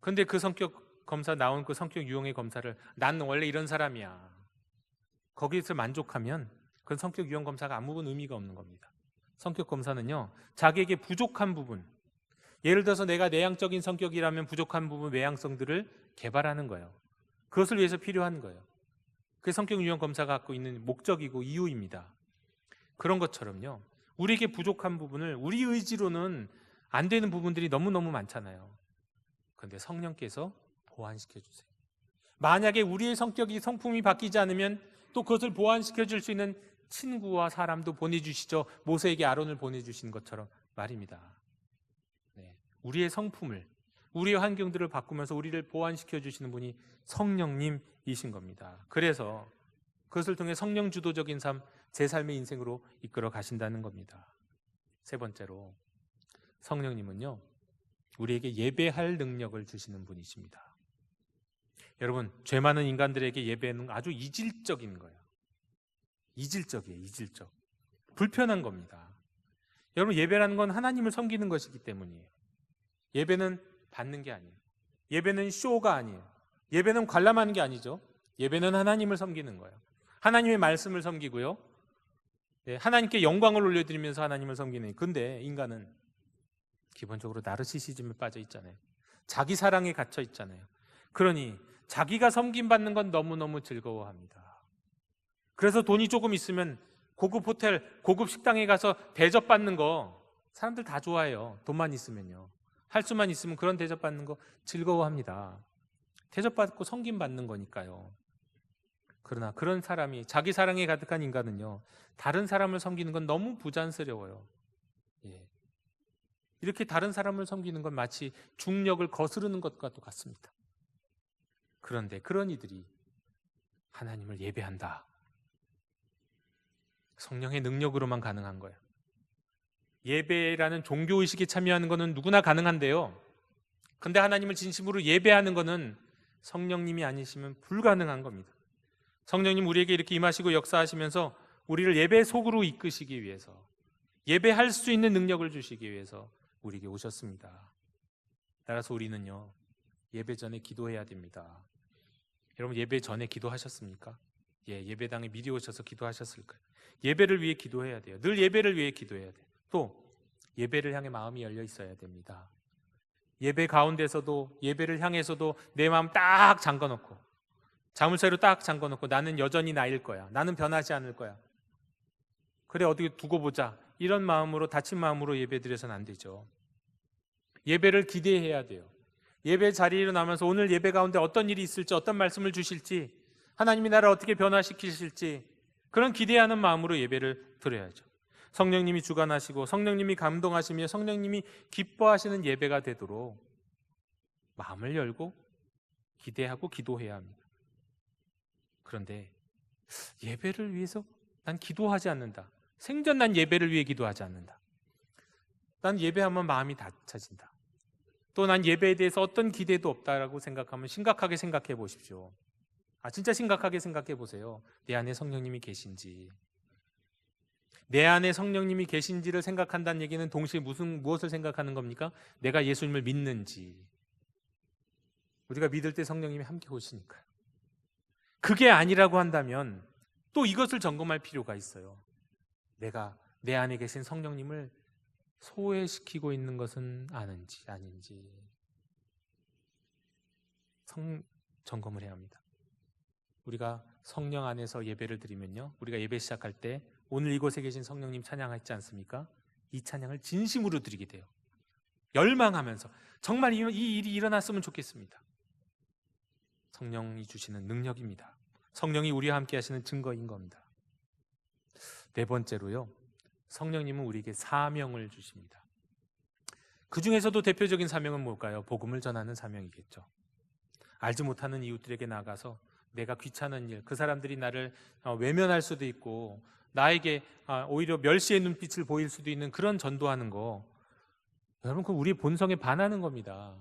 근데 그 성격 검사 나온 그 성격 유형의 검사를 난 원래 이런 사람이야, 거기서 만족하면 그건 성격 유형 검사가 아무 의미가 없는 겁니다. 성격 검사는요, 자기에게 부족한 부분, 예를 들어서 내가 내향적인 성격이라면 부족한 부분, 외향성들을 개발하는 거예요. 그것을 위해서 필요한 거예요. 그게 성격 유형 검사가 갖고 있는 목적이고 이유입니다. 그런 것처럼요, 우리에게 부족한 부분을 우리 의지로는 안 되는 부분들이 너무너무 많잖아요. 그런데 성령께서 보완시켜 주세요. 만약에 우리의 성품이 바뀌지 않으면 또 그것을 보완시켜 줄 수 있는 친구와 사람도 보내주시죠. 모세에게 아론을 보내주신 것처럼 말입니다. 네, 우리의 성품을, 우리의 환경들을 바꾸면서 우리를 보완시켜 주시는 분이 성령님이신 겁니다. 그래서 그것을 통해 성령 주도적인 삶, 제 삶의 인생으로 이끌어 가신다는 겁니다. 세 번째로, 성령님은요, 우리에게 예배할 능력을 주시는 분이십니다. 여러분, 죄 많은 인간들에게 예배는 아주 이질적인 거예요. 이질적이에요. 이질적. 불편한 겁니다. 여러분, 예배라는 건 하나님을 섬기는 것이기 때문이에요. 예배는 받는 게 아니에요. 예배는 쇼가 아니에요. 예배는 관람하는 게 아니죠. 예배는 하나님을 섬기는 거예요. 하나님의 말씀을 섬기고요. 하나님께 영광을 올려드리면서 하나님을 섬기는. 근데 인간은 기본적으로 나르시시즘에 빠져 있잖아요. 자기 사랑에 갇혀 있잖아요. 그러니 자기가 섬김받는 건 너무너무 즐거워합니다. 그래서 돈이 조금 있으면 고급 호텔, 고급 식당에 가서 대접받는 거 사람들 다 좋아해요. 돈만 있으면요. 할 수만 있으면 그런 대접받는 거 즐거워합니다. 대접받고 섬김받는 거니까요. 그러나 그런 사람이, 자기 사랑에 가득한 인간은요, 다른 사람을 섬기는 건 너무 부자연스러워요. 이렇게 다른 사람을 섬기는 건 마치 중력을 거스르는 것과 똑같습니다. 그런데 그런 이들이 하나님을 예배한다. 성령의 능력으로만 가능한 거예요. 예배라는 종교의식에 참여하는 것은 누구나 가능한데요. 근데 하나님을 진심으로 예배하는 것은 성령님이 아니시면 불가능한 겁니다. 성령님 우리에게 이렇게 임하시고 역사하시면서 우리를 예배 속으로 이끄시기 위해서, 예배할 수 있는 능력을 주시기 위해서 우리에게 오셨습니다. 따라서 우리는요, 예배 전에 기도해야 됩니다. 여러분 예배 전에 기도하셨습니까? 예배당에 미리 오셔서 기도하셨을까요? 예배를 위해 기도해야 돼요. 늘 예배를 위해 기도해야 돼요. 또 예배를 향해 마음이 열려 있어야 됩니다. 예배 가운데서도, 예배를 향해서도 내 마음 딱 잠궈놓고, 자물쇠로 딱 잠궈놓고 나는 여전히 나일 거야, 나는 변하지 않을 거야, 그래 어떻게 두고 보자, 이런 마음으로, 다친 마음으로 예배 드려서는 안 되죠. 예배를 기대해야 돼요. 예배 자리에 일어나면서 오늘 예배 가운데 어떤 일이 있을지, 어떤 말씀을 주실지, 하나님이 나를 어떻게 변화시키실지 그런 기대하는 마음으로 예배를 드려야죠. 성령님이 주관하시고 성령님이 감동하시며 성령님이 기뻐하시는 예배가 되도록 마음을 열고 기대하고 기도해야 합니다. 그런데 예배를 위해서 난 기도하지 않는다, 생전 난 예배를 위해 기도하지 않는다, 난 예배하면 마음이 닫혀진다, 또 난 예배에 대해서 어떤 기대도 없다라고 생각하면 심각하게 생각해 보십시오. 진짜 심각하게 생각해 보세요. 내 안에 성령님이 계신지. 내 안에 성령님이 계신지를 생각한다는 얘기는 동시에 무엇을 생각하는 겁니까? 내가 예수님을 믿는지. 우리가 믿을 때 성령님이 함께 오시니까요. 그게 아니라고 한다면 또 이것을 점검할 필요가 있어요. 내가 내 안에 계신 성령님을 소외시키고 있는 것은 아는지 아닌지 점검을 해야 합니다. 우리가 성령 안에서 예배를 드리면요, 우리가 예배 시작할 때 오늘 이곳에 계신 성령님 찬양하지 않습니까? 이 찬양을 진심으로 드리게 돼요. 열망하면서 정말 이 일이 일어났으면 좋겠습니다. 성령이 주시는 능력입니다. 성령이 우리와 함께 하시는 증거인 겁니다. 네 번째로요, 성령님은 우리에게 사명을 주십니다. 그 중에서도 대표적인 사명은 뭘까요? 복음을 전하는 사명이겠죠. 알지 못하는 이웃들에게 나가서 내가 귀찮은 일, 그 사람들이 나를 외면할 수도 있고 나에게 오히려 멸시의 눈빛을 보일 수도 있는 그런 전도하는 거, 여러분 그건 우리의 본성에 반하는 겁니다.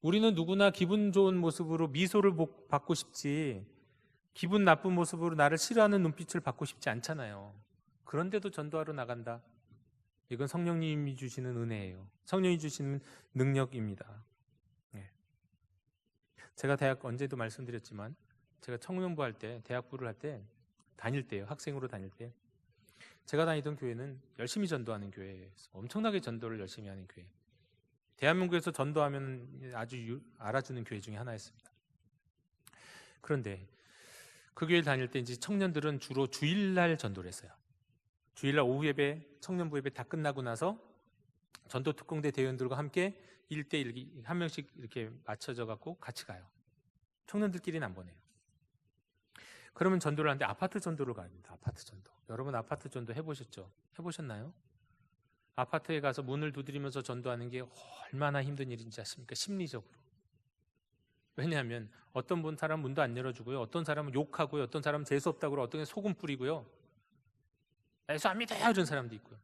우리는 누구나 기분 좋은 모습으로 미소를 받고 싶지, 기분 나쁜 모습으로 나를 싫어하는 눈빛을 받고 싶지 않잖아요. 그런데도 전도하러 나간다. 이건 성령님이 주시는 은혜예요. 성령이 주시는 능력입니다. 제가 대학 언제도 말씀드렸지만 제가 청년부 할 때, 대학부를 할 때, 다닐 때요, 학생으로 다닐 때 제가 다니던 교회는 열심히 전도하는 교회예요. 엄청나게 전도를 열심히 하는 교회. 대한민국에서 전도하면 아주 알아주는 교회 중에 하나였습니다. 그런데 그 교회를 다닐 때 이제 청년들은 주로 주일날 전도를 했어요. 주일날 오후 예배, 청년부 예배 다 끝나고 나서 전도 특공대 대원들과 함께 1대1 한 명씩 이렇게 맞춰져 갖고 같이 가요. 청년들끼리는 안 보내요. 그러면 전도를 하는데 아파트 전도를 갑니다. 아파트 전도. 여러분 아파트 전도 해보셨죠? 해보셨나요? 아파트에 가서 문을 두드리면서 전도하는 게 얼마나 힘든 일인지 아십니까? 심리적으로. 왜냐하면 어떤 사람은 문도 안 열어주고요, 어떤 사람은 욕하고요, 어떤 사람은 재수없다고 그러고, 어떤 게 소금 뿌리고요, 예수 안 믿어요 이런 사람도 있고요.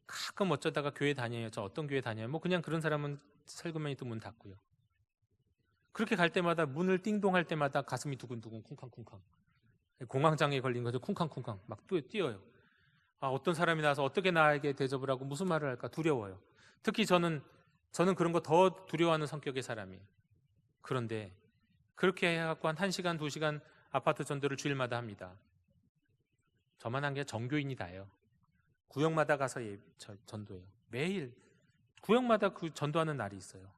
가끔 어쩌다가 교회 다녀요. 저 어떤 교회 다녀요? 뭐 그냥 그런 사람은 설교만 있도 문 닫고요. 그렇게 갈 때마다, 문을 띵동할 때마다 가슴이 두근두근 쿵쾅쿵쾅, 공황장애 걸린 거죠. 쿵쾅쿵쾅 막 뛰어요. 어떤 사람이 나와서 어떻게 나에게 대접을 하고 무슨 말을 할까 두려워요. 특히 저는 그런 거 더 두려워하는 성격의 사람이에요. 그런데 그렇게 해갖고 한 1시간, 2시간 아파트 전도를 주일마다 합니다. 저만 한 게 전교인이 다예요. 구역마다 가서 전도해요. 매일 구역마다 그 전도하는 날이 있어요.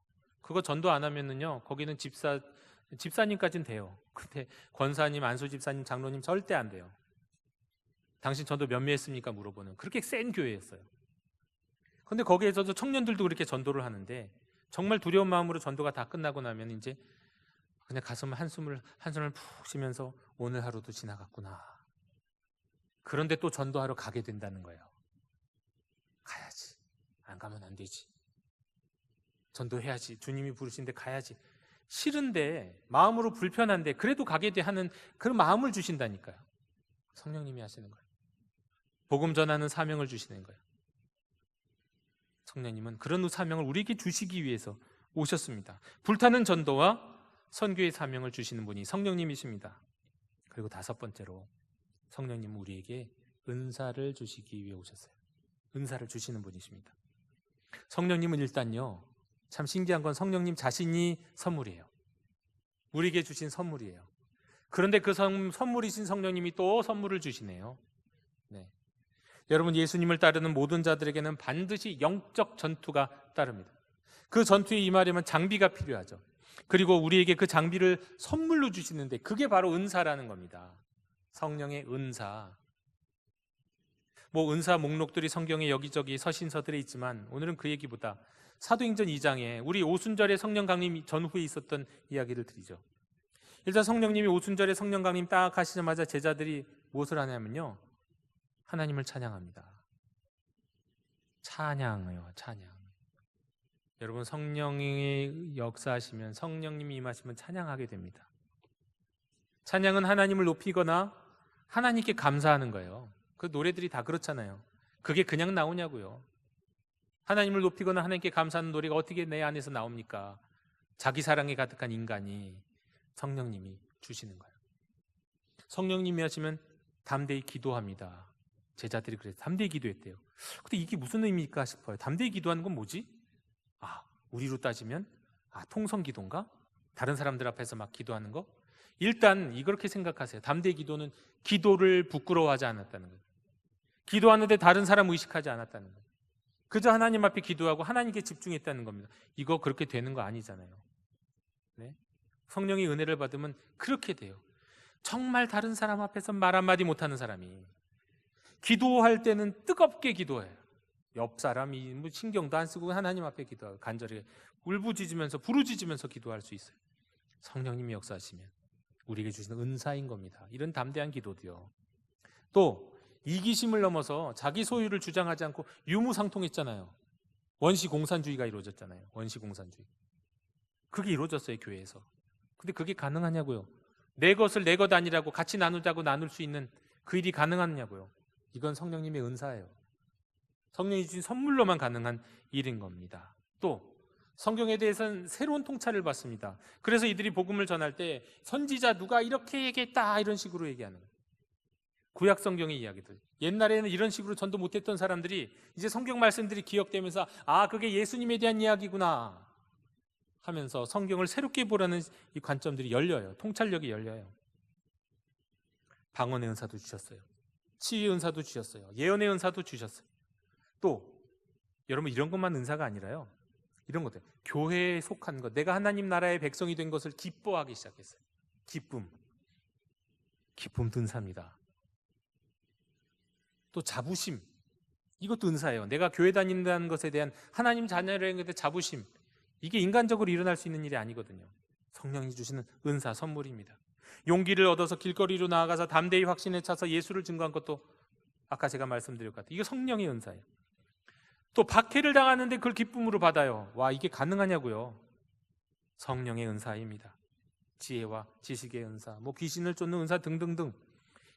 그거 전도 안 하면은요, 거기는 집사님까지는 돼요. 근데 권사님, 안수집사님, 장로님 절대 안 돼요. 당신 전도 몇 명 했습니까? 물어보는 그렇게 센 교회였어요. 근데 거기에서도 청년들도 그렇게 전도를 하는데, 정말 두려운 마음으로 전도가 다 끝나고 나면 이제 그냥 가슴 한숨을 푹 쉬면서 오늘 하루도 지나갔구나. 그런데 또 전도하러 가게 된다는 거예요. 가야지. 안 가면 안 되지. 전도해야지. 주님이 부르신데 가야지. 싫은데, 마음으로 불편한데 그래도 가게 돼 하는 그런 마음을 주신다니까요. 성령님이 하시는 거예요. 복음 전하는 사명을 주시는 거예요. 성령님은 그런 사명을 우리에게 주시기 위해서 오셨습니다. 불타는 전도와 선교의 사명을 주시는 분이 성령님이십니다. 그리고 5번째로, 성령님은 우리에게 은사를 주시기 위해 오셨어요. 은사를 주시는 분이십니다. 성령님은 일단요, 참 신기한 건 성령님 자신이 선물이에요. 우리에게 주신 선물이에요. 그런데 그 선물이신 성령님이 또 선물을 주시네요. 네. 여러분, 예수님을 따르는 모든 자들에게는 반드시 영적 전투가 따릅니다. 그 전투에 임하려면 장비가 필요하죠. 그리고 우리에게 그 장비를 선물로 주시는데, 그게 바로 은사라는 겁니다. 성령의 은사. 은사 목록들이 성경에 여기저기 서신서들에 있지만, 오늘은 그 얘기보다 사도행전 2장에 우리 오순절의 성령 강림 전후에 있었던 이야기를 드리죠. 일단 성령님이 오순절에 성령 강림 딱 하시자마자 제자들이 무엇을 하냐면요, 하나님을 찬양합니다. 찬양해요. 찬양. 여러분, 성령이 역사하시면, 성령님이 임하시면 찬양하게 됩니다. 찬양은 하나님을 높이거나 하나님께 감사하는 거예요. 그 노래들이 다 그렇잖아요. 그게 그냥 나오냐고요. 하나님을 높이거나 하나님께 감사하는 노래가 어떻게 내 안에서 나옵니까? 자기 사랑에 가득한 인간이 성령님이 주시는 거예요. 성령님이 하시면 담대히 기도합니다. 제자들이 그래서 담대히 기도했대요. 근데 이게 무슨 의미일까 싶어요. 담대히 기도하는 건 뭐지? 우리로 따지면 통성 기도인가? 다른 사람들 앞에서 막 기도하는 거? 일단 이렇게 생각하세요. 담대히 기도는 기도를 부끄러워하지 않았다는 거예요. 기도하는데 다른 사람 의식하지 않았다는 거예요. 그저 하나님 앞에 기도하고 하나님께 집중했다는 겁니다. 이거 그렇게 되는 거 아니잖아요. 네? 성령의 은혜를 받으면 그렇게 돼요. 정말 다른 사람 앞에서 말 한마디 못하는 사람이 기도할 때는 뜨겁게 기도해요. 옆 사람이 신경도 안 쓰고 하나님 앞에 기도하고 간절히 울부짖으면서 부르짖으면서 기도할 수 있어요. 성령님이 역사하시면 우리에게 주시는 은사인 겁니다. 이런 담대한 기도도요. 또 이기심을 넘어서 자기 소유를 주장하지 않고 유무상통했잖아요. 원시공산주의가 이루어졌잖아요. 원시공산주의. 그게 이루어졌어요, 교회에서. 근데 그게 가능하냐고요. 내 것을 내 것 아니라고 같이 나누자고 나눌 수 있는 그 일이 가능하냐고요. 이건 성령님의 은사예요. 성령이 주신 선물로만 가능한 일인 겁니다. 또 성경에 대해서는 새로운 통찰을 받습니다. 그래서 이들이 복음을 전할 때 선지자 누가 이렇게 얘기했다 이런 식으로 얘기하는 거예요. 구약 성경의 이야기들. 옛날에는 이런 식으로 전도 못했던 사람들이 이제 성경 말씀들이 기억되면서 그게 예수님에 대한 이야기구나 하면서 성경을 새롭게 보라는 이 관점들이 열려요. 통찰력이 열려요. 방언의 은사도 주셨어요. 치유의 은사도 주셨어요. 예언의 은사도 주셨어요. 또 여러분, 이런 것만 은사가 아니라요, 이런 것들, 교회에 속한 것, 내가 하나님 나라의 백성이 된 것을 기뻐하기 시작했어요. 기쁨도 은사입니다. 또 자부심, 이것도 은사예요. 내가 교회 다닌다는 것에 대한 하나님 자녀라는 것에 대한 자부심, 이게 인간적으로 일어날 수 있는 일이 아니거든요. 성령이 주시는 은사, 선물입니다. 용기를 얻어서 길거리로 나아가서 담대히 확신에 차서 예수를 증거한 것도 아까 제가 말씀드린 것 같아요. 이게 성령의 은사예요. 또 박해를 당하는데 그걸 기쁨으로 받아요. 이게 가능하냐고요. 성령의 은사입니다. 지혜와 지식의 은사, 귀신을 쫓는 은사 등등등.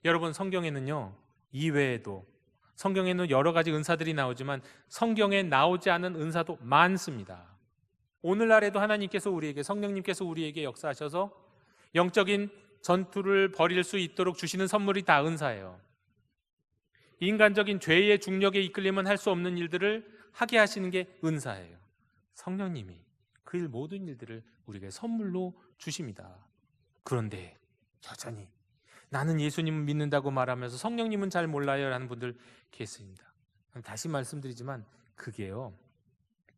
여러분, 성경에는요, 이외에도 성경에는 여러 가지 은사들이 나오지만 성경에 나오지 않은 은사도 많습니다. 오늘날에도 하나님께서 우리에게, 성령님께서 우리에게 역사하셔서 영적인 전투를 벌일 수 있도록 주시는 선물이 다 은사예요. 인간적인 죄의 중력에 이끌리면 할 수 없는 일들을 하게 하시는 게 은사예요. 성령님이 그 모든 일들을 우리에게 선물로 주십니다. 그런데 여전히 나는 예수님을 믿는다고 말하면서 성령님은 잘 몰라요 라는 분들 계십니다. 다시 말씀드리지만 그게요,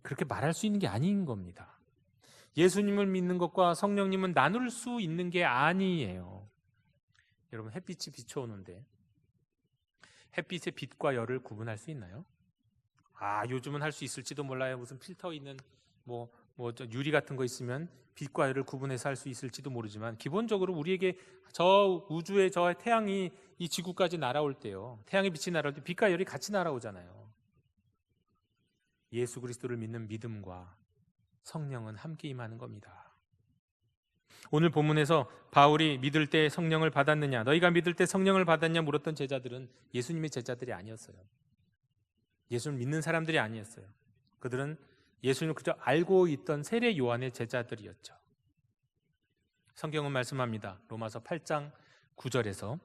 그렇게 말할 수 있는 게 아닌 겁니다. 예수님을 믿는 것과 성령님은 나눌 수 있는 게 아니에요. 여러분, 햇빛이 비춰오는데 햇빛의 빛과 열을 구분할 수 있나요? 요즘은 할 수 있을지도 몰라요. 무슨 필터 있는 저 유리 같은 거 있으면 빛과 열을 구분해서 할 수 있을지도 모르지만, 기본적으로 우리에게 저 우주의 저 태양이 이 지구까지 날아올 때요, 태양의 빛이 날아올 때 빛과 열이 같이 날아오잖아요. 예수 그리스도를 믿는 믿음과 성령은 함께 임하는 겁니다. 오늘 본문에서 바울이 믿을 때 성령을 받았느냐, 너희가 믿을 때 성령을 받았냐 물었던 제자들은 예수님의 제자들이 아니었어요. 예수를 믿는 사람들이 아니었어요. 그들은 예수님을 그저 알고 있던 세례 요한의 제자들이었죠. 성경은 말씀합니다. 로마서 8장 9절에서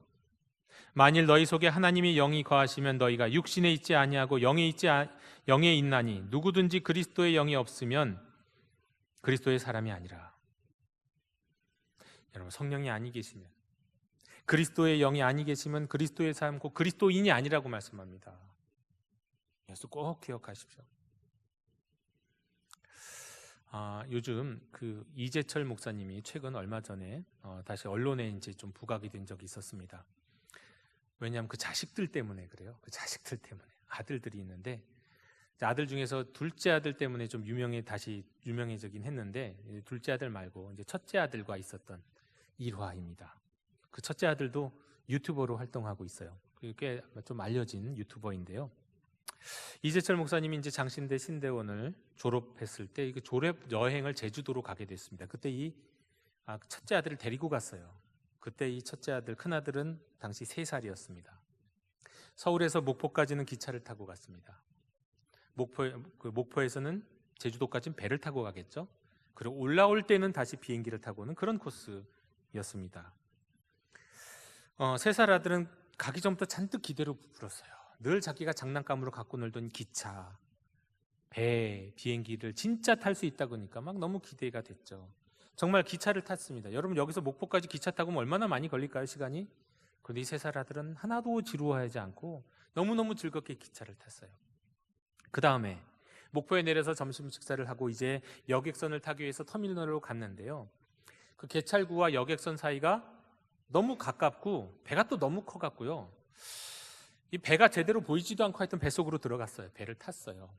만일 너희 속에 하나님의 영이 거하시면 너희가 육신에 있지 아니하고 영에 있나니 누구든지 그리스도의 영이 없으면 그리스도의 사람이 아니라. 여러분, 성령이 아니 계시면, 그리스도의 영이 아니 계시면 그리스도의 사람, 곧 그리스도인이 아니라고 말씀합니다. 그래서 꼭 기억하십시오. 요즘 그 이재철 목사님이 최근 얼마 전에 다시 언론에 이제 좀 부각이 된 적이 있었습니다. 왜냐하면 그 자식들 때문에 그래요. 그 자식들 때문에, 아들들이 있는데 아들 중에서 둘째 아들 때문에 좀 다시 유명해지긴 했는데, 둘째 아들 말고 이제 첫째 아들과 있었던 일화입니다. 그 첫째 아들도 유튜버로 활동하고 있어요. 꽤 좀 알려진 유튜버인데요. 이재철 목사님이 이제 장신대 신대원을 졸업했을 때 그 졸업 여행을 제주도로 가게 됐습니다. 그때 이 첫째 아들을 데리고 갔어요. 그때 이 첫째 아들, 큰 아들은 당시 3살이었습니다. 서울에서 목포까지는 기차를 타고 갔습니다. 목포에서는 제주도까지는 배를 타고 가겠죠. 그리고 올라올 때는 다시 비행기를 타고 오는 그런 코스였습니다. 3살 아들은 가기 전부터 잔뜩 기대로 불었어요. 늘 자기가 장난감으로 갖고 놀던 기차, 배, 비행기를 진짜 탈 수 있다고 하니까 막 너무 기대가 됐죠. 정말 기차를 탔습니다. 여러분, 여기서 목포까지 기차 타고 얼마나 많이 걸릴까요, 시간이? 그런데 이 3살 아들은 하나도 지루하지 않고 너무너무 즐겁게 기차를 탔어요. 그 다음에 목포에 내려서 점심 식사를 하고 이제 여객선을 타기 위해서 터미널로 갔는데요. 그 개찰구와 여객선 사이가 너무 가깝고 배가 또 너무 커갖고요, 이 배가 제대로 보이지도 않고 하여튼 뱃속으로 들어갔어요. 배를 탔어요.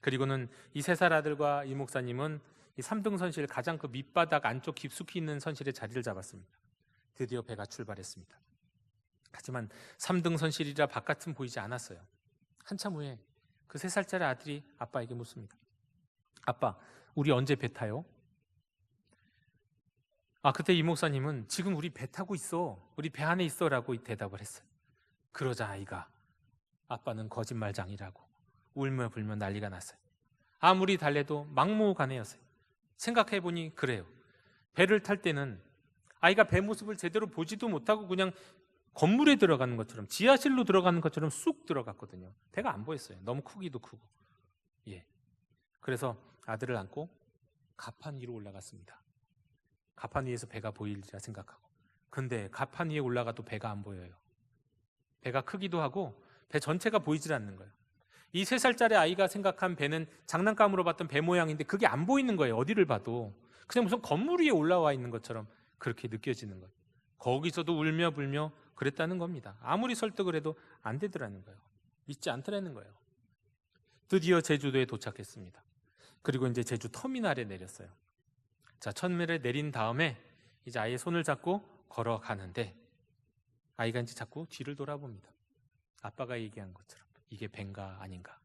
그리고는 이 3살 아들과 이 목사님은 이 3등 선실, 가장 그 밑바닥 안쪽 깊숙이 있는 선실에 자리를 잡았습니다. 드디어 배가 출발했습니다. 하지만 3등 선실이라 바깥은 보이지 않았어요. 한참 후에 그 3살짜리 아들이 아빠에게 묻습니다. 아빠, 우리 언제 배 타요? 그때 이 목사님은 지금 우리 배 타고 있어, 우리 배 안에 있어 라고 대답을 했어요. 그러자 아이가 아빠는 거짓말장이라고 울며 불며 난리가 났어요. 아무리 달래도 막무가내였어요. 생각해보니 그래요. 배를 탈 때는 아이가 배 모습을 제대로 보지도 못하고 그냥 건물에 들어가는 것처럼, 지하실로 들어가는 것처럼 쑥 들어갔거든요. 배가 안 보였어요. 너무 크기도 크고. 그래서 아들을 안고 가판 위로 올라갔습니다. 가판 위에서 배가 보이리라 생각하고. 근데 가판 위에 올라가도 배가 안 보여요. 배가 크기도 하고 배 전체가 보이질 않는 거예요. 이 3살짜리 아이가 생각한 배는 장난감으로 봤던 배 모양인데 그게 안 보이는 거예요. 어디를 봐도 그냥 무슨 건물 위에 올라와 있는 것처럼 그렇게 느껴지는 거예요. 거기서도 울며 불며 그랬다는 겁니다. 아무리 설득을 해도 안 되더라는 거예요. 믿지 않더라는 거예요. 드디어 제주도에 도착했습니다. 그리고 이제 제주 터미널에 내렸어요. 자, 터미널에 내린 다음에 이제 아이의 손을 잡고 걸어가는데 아이가 이제 자꾸 뒤를 돌아봅니다. 아빠가 얘기한 것처럼 이게 배인가 아닌가.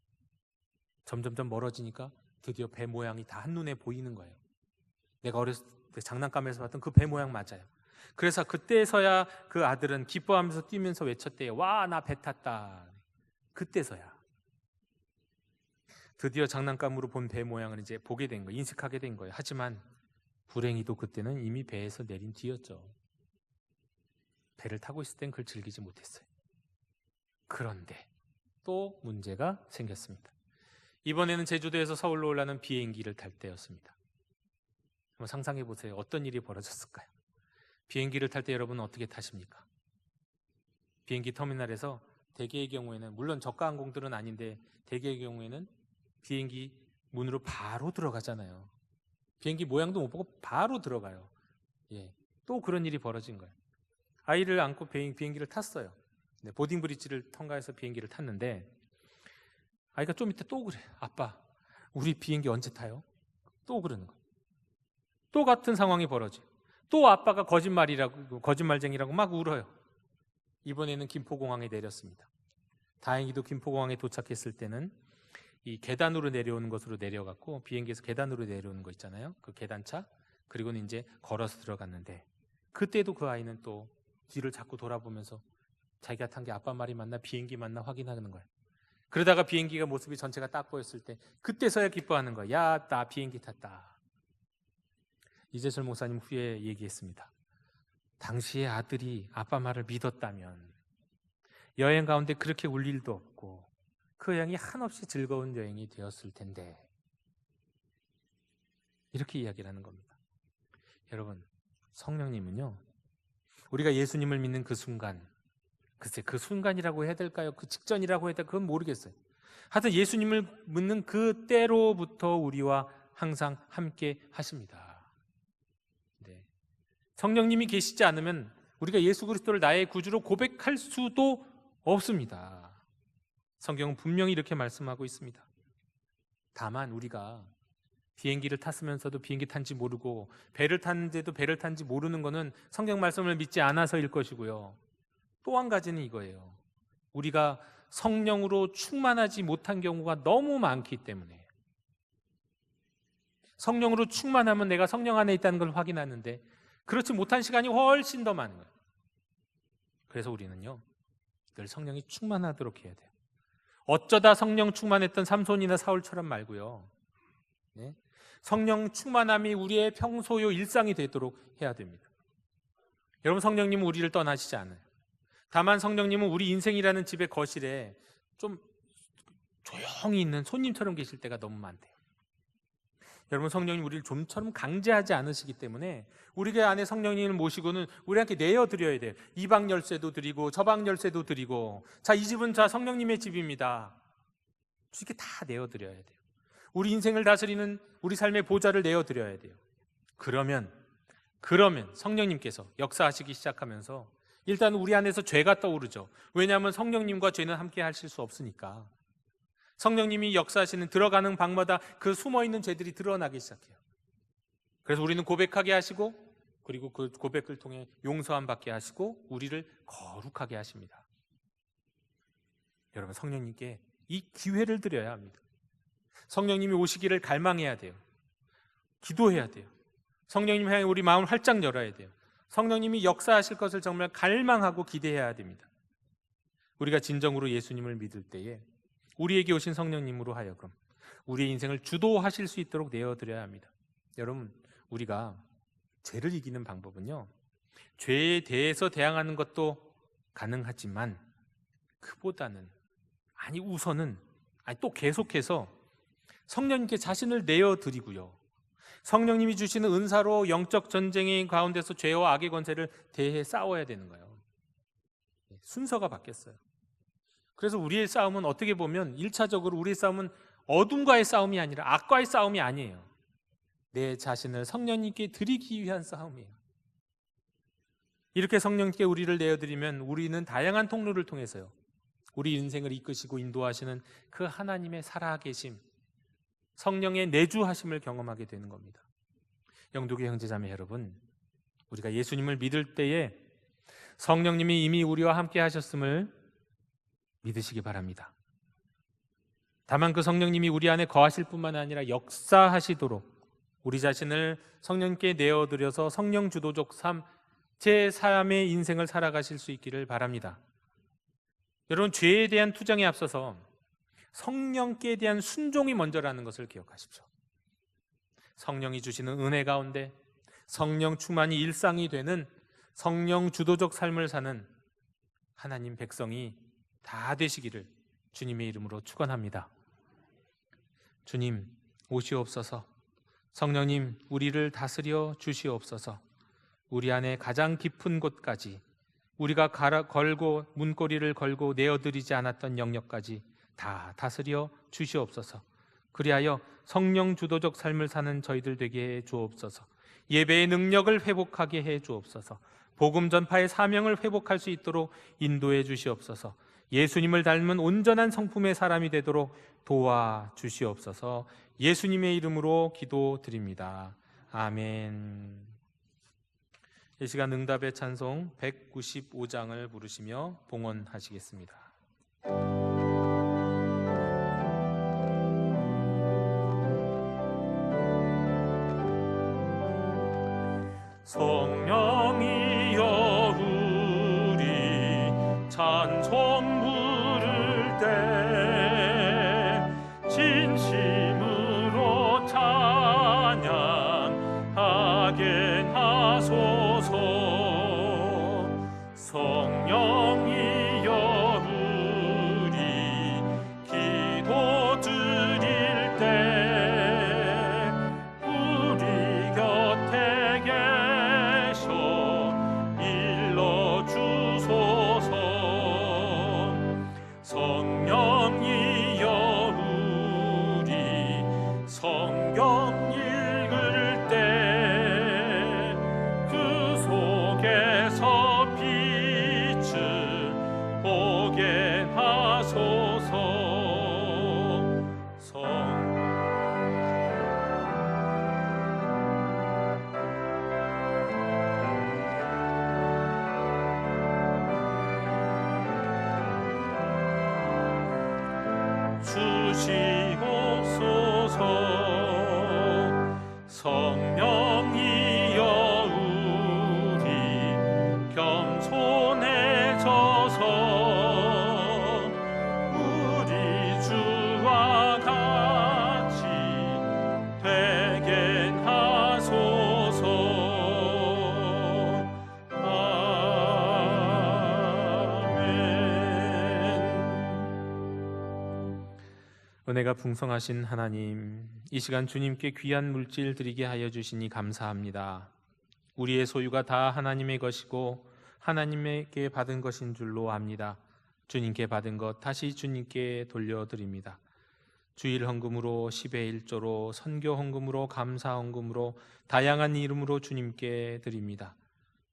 점점점 멀어지니까 드디어 배 모양이 다 한눈에 보이는 거예요. 내가 어렸을 때 장난감에서 봤던 그 배 모양 맞아요. 그래서 그때서야 그 아들은 기뻐하면서 뛰면서 외쳤대요. 와, 나 배 탔다. 그때서야 드디어 장난감으로 본 배 모양을 이제 보게 된 거예요. 인식하게 된 거예요. 하지만 불행히도 그때는 이미 배에서 내린 뒤였죠. 배를 타고 있을 땐 그걸 즐기지 못했어요. 그런데 또 문제가 생겼습니다. 이번에는 제주도에서 서울로 올라가는 비행기를 탈 때였습니다. 한번 상상해 보세요. 어떤 일이 벌어졌을까요? 비행기를 탈 때 여러분은 어떻게 타십니까? 비행기 터미널에서 대개의 경우에는, 물론 저가 항공들은 아닌데 대개의 경우에는 비행기 문으로 바로 들어가잖아요. 비행기 모양도 못 보고 바로 들어가요. 예, 또 그런 일이 벌어진 거예요. 아이를 안고 비행기를 탔어요. 네, 보딩 브릿지를 통과해서 비행기를 탔는데 아이가 좀 이따 또 그래. 아빠, 우리 비행기 언제 타요? 또 그러는 거예요. 또 같은 상황이 벌어져요. 또 아빠가 거짓말쟁이라고 막 울어요. 이번에는 김포공항에 내렸습니다. 다행히도 김포공항에 도착했을 때는 이 계단으로 내려오는 것으로 내려갔고, 비행기에서 계단으로 내려오는 거 있잖아요. 그 계단차. 그리고는 이제 걸어서 들어갔는데, 그때도 그 아이는 또 뒤를 자꾸 돌아보면서 자기가 탄 게 아빠 말이 맞나 비행기 맞나 확인하는 거예요. 그러다가 비행기가 모습이 전체가 딱 보였을 때 그때서야 기뻐하는 거야. 야, 나 비행기 탔다. 이재철 목사님 후에 얘기했습니다. 당시에 아들이 아빠 말을 믿었다면 여행 가운데 그렇게 울 일도 없고 그 여행이 한없이 즐거운 여행이 되었을 텐데, 이렇게 이야기를 하는 겁니다. 여러분, 성령님은요, 우리가 예수님을 믿는 그 순간, 글쎄 그 순간이라고 해야 될까요? 그 직전이라고 해야 될까요? 그건 모르겠어요. 하여튼 예수님을 믿는 그 때로부터 우리와 항상 함께 하십니다. 네. 성령님이 계시지 않으면 우리가 예수 그리스도를 나의 구주로 고백할 수도 없습니다. 성경은 분명히 이렇게 말씀하고 있습니다. 다만 우리가 비행기를 탔으면서도 비행기 탄지 모르고 배를 탔는데도 배를 탄지 모르는 것은 성경 말씀을 믿지 않아서일 것이고요. 또 한 가지는 이거예요. 우리가 성령으로 충만하지 못한 경우가 너무 많기 때문에, 성령으로 충만하면 내가 성령 안에 있다는 걸 확인하는데 그렇지 못한 시간이 훨씬 더 많은 거예요. 그래서 우리는요, 늘 성령이 충만하도록 해야 돼요. 어쩌다 성령 충만했던 삼손이나 사울처럼 말고요. 네? 성령 충만함이 우리의 평소요 일상이 되도록 해야 됩니다. 여러분, 성령님은 우리를 떠나시지 않아요. 다만 성령님은 우리 인생이라는 집의 거실에 좀 조용히 있는 손님처럼 계실 때가 너무 많대요. 여러분, 성령님 우리를 좀처럼 강제하지 않으시기 때문에 우리가 안에 성령님을 모시고는 우리한테 내어드려야 돼요. 이 방 열쇠도 드리고 저 방 열쇠도 드리고, 자, 이 집은 자 성령님의 집입니다. 이렇게 다 내어드려야 돼요. 우리 인생을 다스리는 우리 삶의 보좌를 내어드려야 돼요. 그러면 성령님께서 역사하시기 시작하면서 일단 우리 안에서 죄가 떠오르죠. 왜냐하면 성령님과 죄는 함께 하실 수 없으니까. 성령님이 역사하시는 들어가는 방마다 그 숨어있는 죄들이 드러나기 시작해요. 그래서 우리는 고백하게 하시고, 그리고 그 고백을 통해 용서함 받게 하시고 우리를 거룩하게 하십니다. 여러분, 성령님께 이 기회를 드려야 합니다. 성령님이 오시기를 갈망해야 돼요. 기도해야 돼요. 성령님 향해 우리 마음을 활짝 열어야 돼요. 성령님이 역사하실 것을 정말 갈망하고 기대해야 됩니다. 우리가 진정으로 예수님을 믿을 때에 우리에게 오신 성령님으로 하여금 우리의 인생을 주도하실 수 있도록 내어드려야 합니다. 여러분, 우리가 죄를 이기는 방법은요, 죄에 대해서 대항하는 것도 가능하지만 그보다는, 우선은 또 계속해서 성령님께 자신을 내어드리고요, 성령님이 주시는 은사로 영적 전쟁의 가운데서 죄와 악의 권세를 대해 싸워야 되는 거예요. 순서가 바뀌었어요. 그래서 우리의 싸움은 어떻게 보면 1차적으로 우리의 싸움은 어둠과의 싸움이 아니라 악과의 싸움이 아니에요. 내 자신을 성령님께 드리기 위한 싸움이에요. 이렇게 성령님께 우리를 내어드리면 우리는 다양한 통로를 통해서요, 우리 인생을 이끄시고 인도하시는 그 하나님의 살아계심, 성령의 내주하심을 경험하게 되는 겁니다. 영도교 형제자매 여러분, 우리가 예수님을 믿을 때에 성령님이 이미 우리와 함께 하셨음을 믿으시기 바랍니다. 다만 그 성령님이 우리 안에 거하실 뿐만 아니라 역사하시도록 우리 자신을 성령님께 내어드려서 성령 주도적 삶, 제3의 인생을 살아가실 수 있기를 바랍니다. 여러분, 죄에 대한 투정에 앞서서 성령께 대한 순종이 먼저라는 것을 기억하십시오. 성령이 주시는 은혜 가운데 성령 충만이 일상이 되는 성령 주도적 삶을 사는 하나님 백성이 다 되시기를 주님의 이름으로 축원합니다. 주님, 오시옵소서. 성령님, 우리를 다스려 주시옵소서. 우리 안에 가장 깊은 곳까지, 우리가 걸고 문고리를 걸고 내어드리지 않았던 영역까지 다 다스려 주시옵소서. 그리하여 성령 주도적 삶을 사는 저희들 되게 해 주옵소서. 예배의 능력을 회복하게 해 주옵소서. 복음 전파의 사명을 회복할 수 있도록 인도해 주시옵소서. 예수님을 닮은 온전한 성품의 사람이 되도록 도와 주시옵소서. 예수님의 이름으로 기도드립니다. 아멘. 이 시간 응답의 찬송 195장을 부르시며 봉헌하시겠습니다. 성령이여 우리 찬송 부를 때 진심으로 찬양하게 하소서. 성령이여 우리 기도 드릴 때 우리 곁에 계셔 일러주소서. 성령이여 우리 성경 읽을 때 그 속에서 빛을 보게 하소서. 주시옵소서. 성령이여 우리 겸손해져서 우리 주와 같이 되게 하소서. 은혜가 풍성하신 하나님, 이 시간 주님께 귀한 물질 드리게 하여 주시니 감사합니다. 우리의 소유가 다 하나님의 것이고 하나님에게 받은 것인 줄로 압니다. 주님께 받은 것 다시 주님께 돌려드립니다. 주일 헌금으로, 10의 1조로, 선교 헌금으로, 감사 헌금으로, 다양한 이름으로 주님께 드립니다.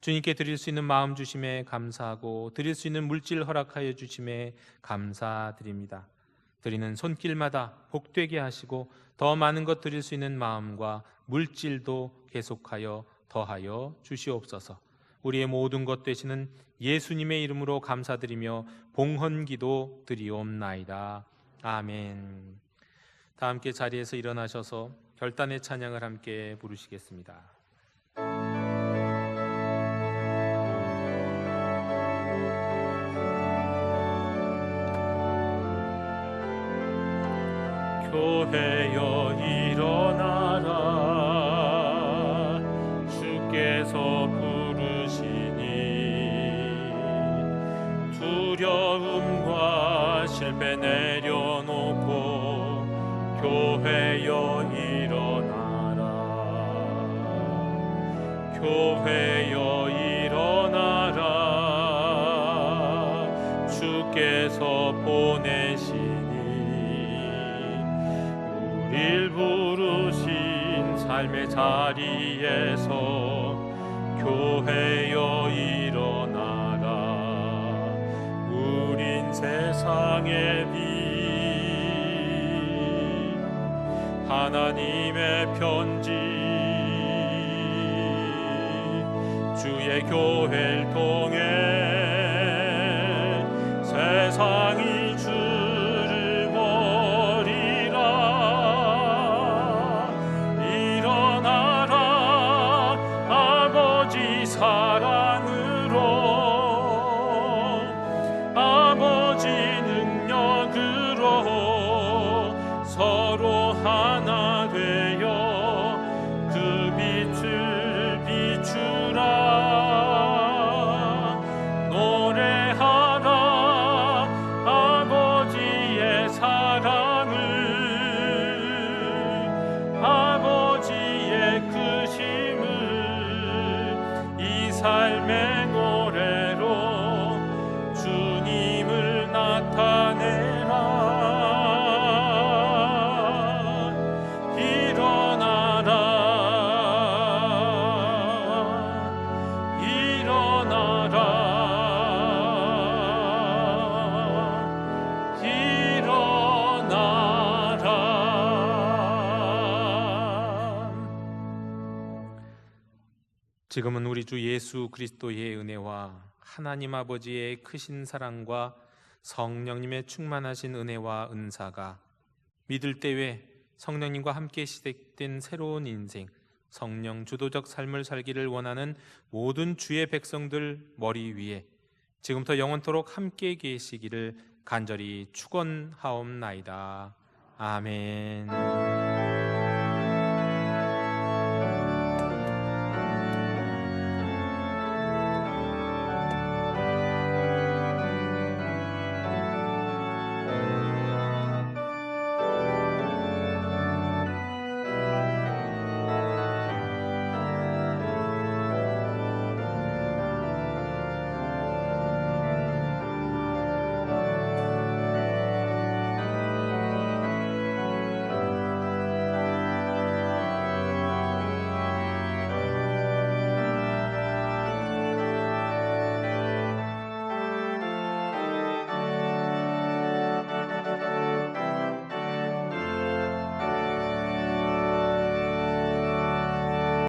주님께 드릴 수 있는 마음 주심에 감사하고 드릴 수 있는 물질 허락하여 주심에 감사드립니다. 드리는 손길마다 복되게 하시고 더 많은 것 드릴 수 있는 마음과 물질도 계속하여 더하여 주시옵소서. 우리의 모든 것 되시는 예수님의 이름으로 감사드리며 봉헌기도 드리옵나이다. 아멘. 다 함께 자리에서 일어나셔서 결단의 찬양을 함께 부르시겠습니다. 교회여 일어나라. 주께서 부르시니 두려움과 실패 내려놓고 교회여 일어나라. 교회여 일어나라. 주께서 보내시니 우릴 부르신 삶의 자리에서 교회여 일어나라. 우린 세상의 빛, 하나님의 편지, 주의 교회를 통해 세상이 주를 버리라. 일어나라. 아버지 사랑으로, 아버지 능력으로 서로 하나 되어 그 빛을 비추라. 노래하라. 아버지의 사랑을, 아버지의 크심을 이 지금은 우리 주 예수 그리스도의 은혜와 하나님 아버지의 크신 사랑과 성령님의 충만하신 은혜와 은사가 믿을 때에 성령님과 함께 시작된 새로운 인생, 성령 주도적 삶을 살기를 원하는 모든 주의 백성들 머리 위에 지금부터 영원토록 함께 계시기를 간절히 축원하옵나이다. 아멘.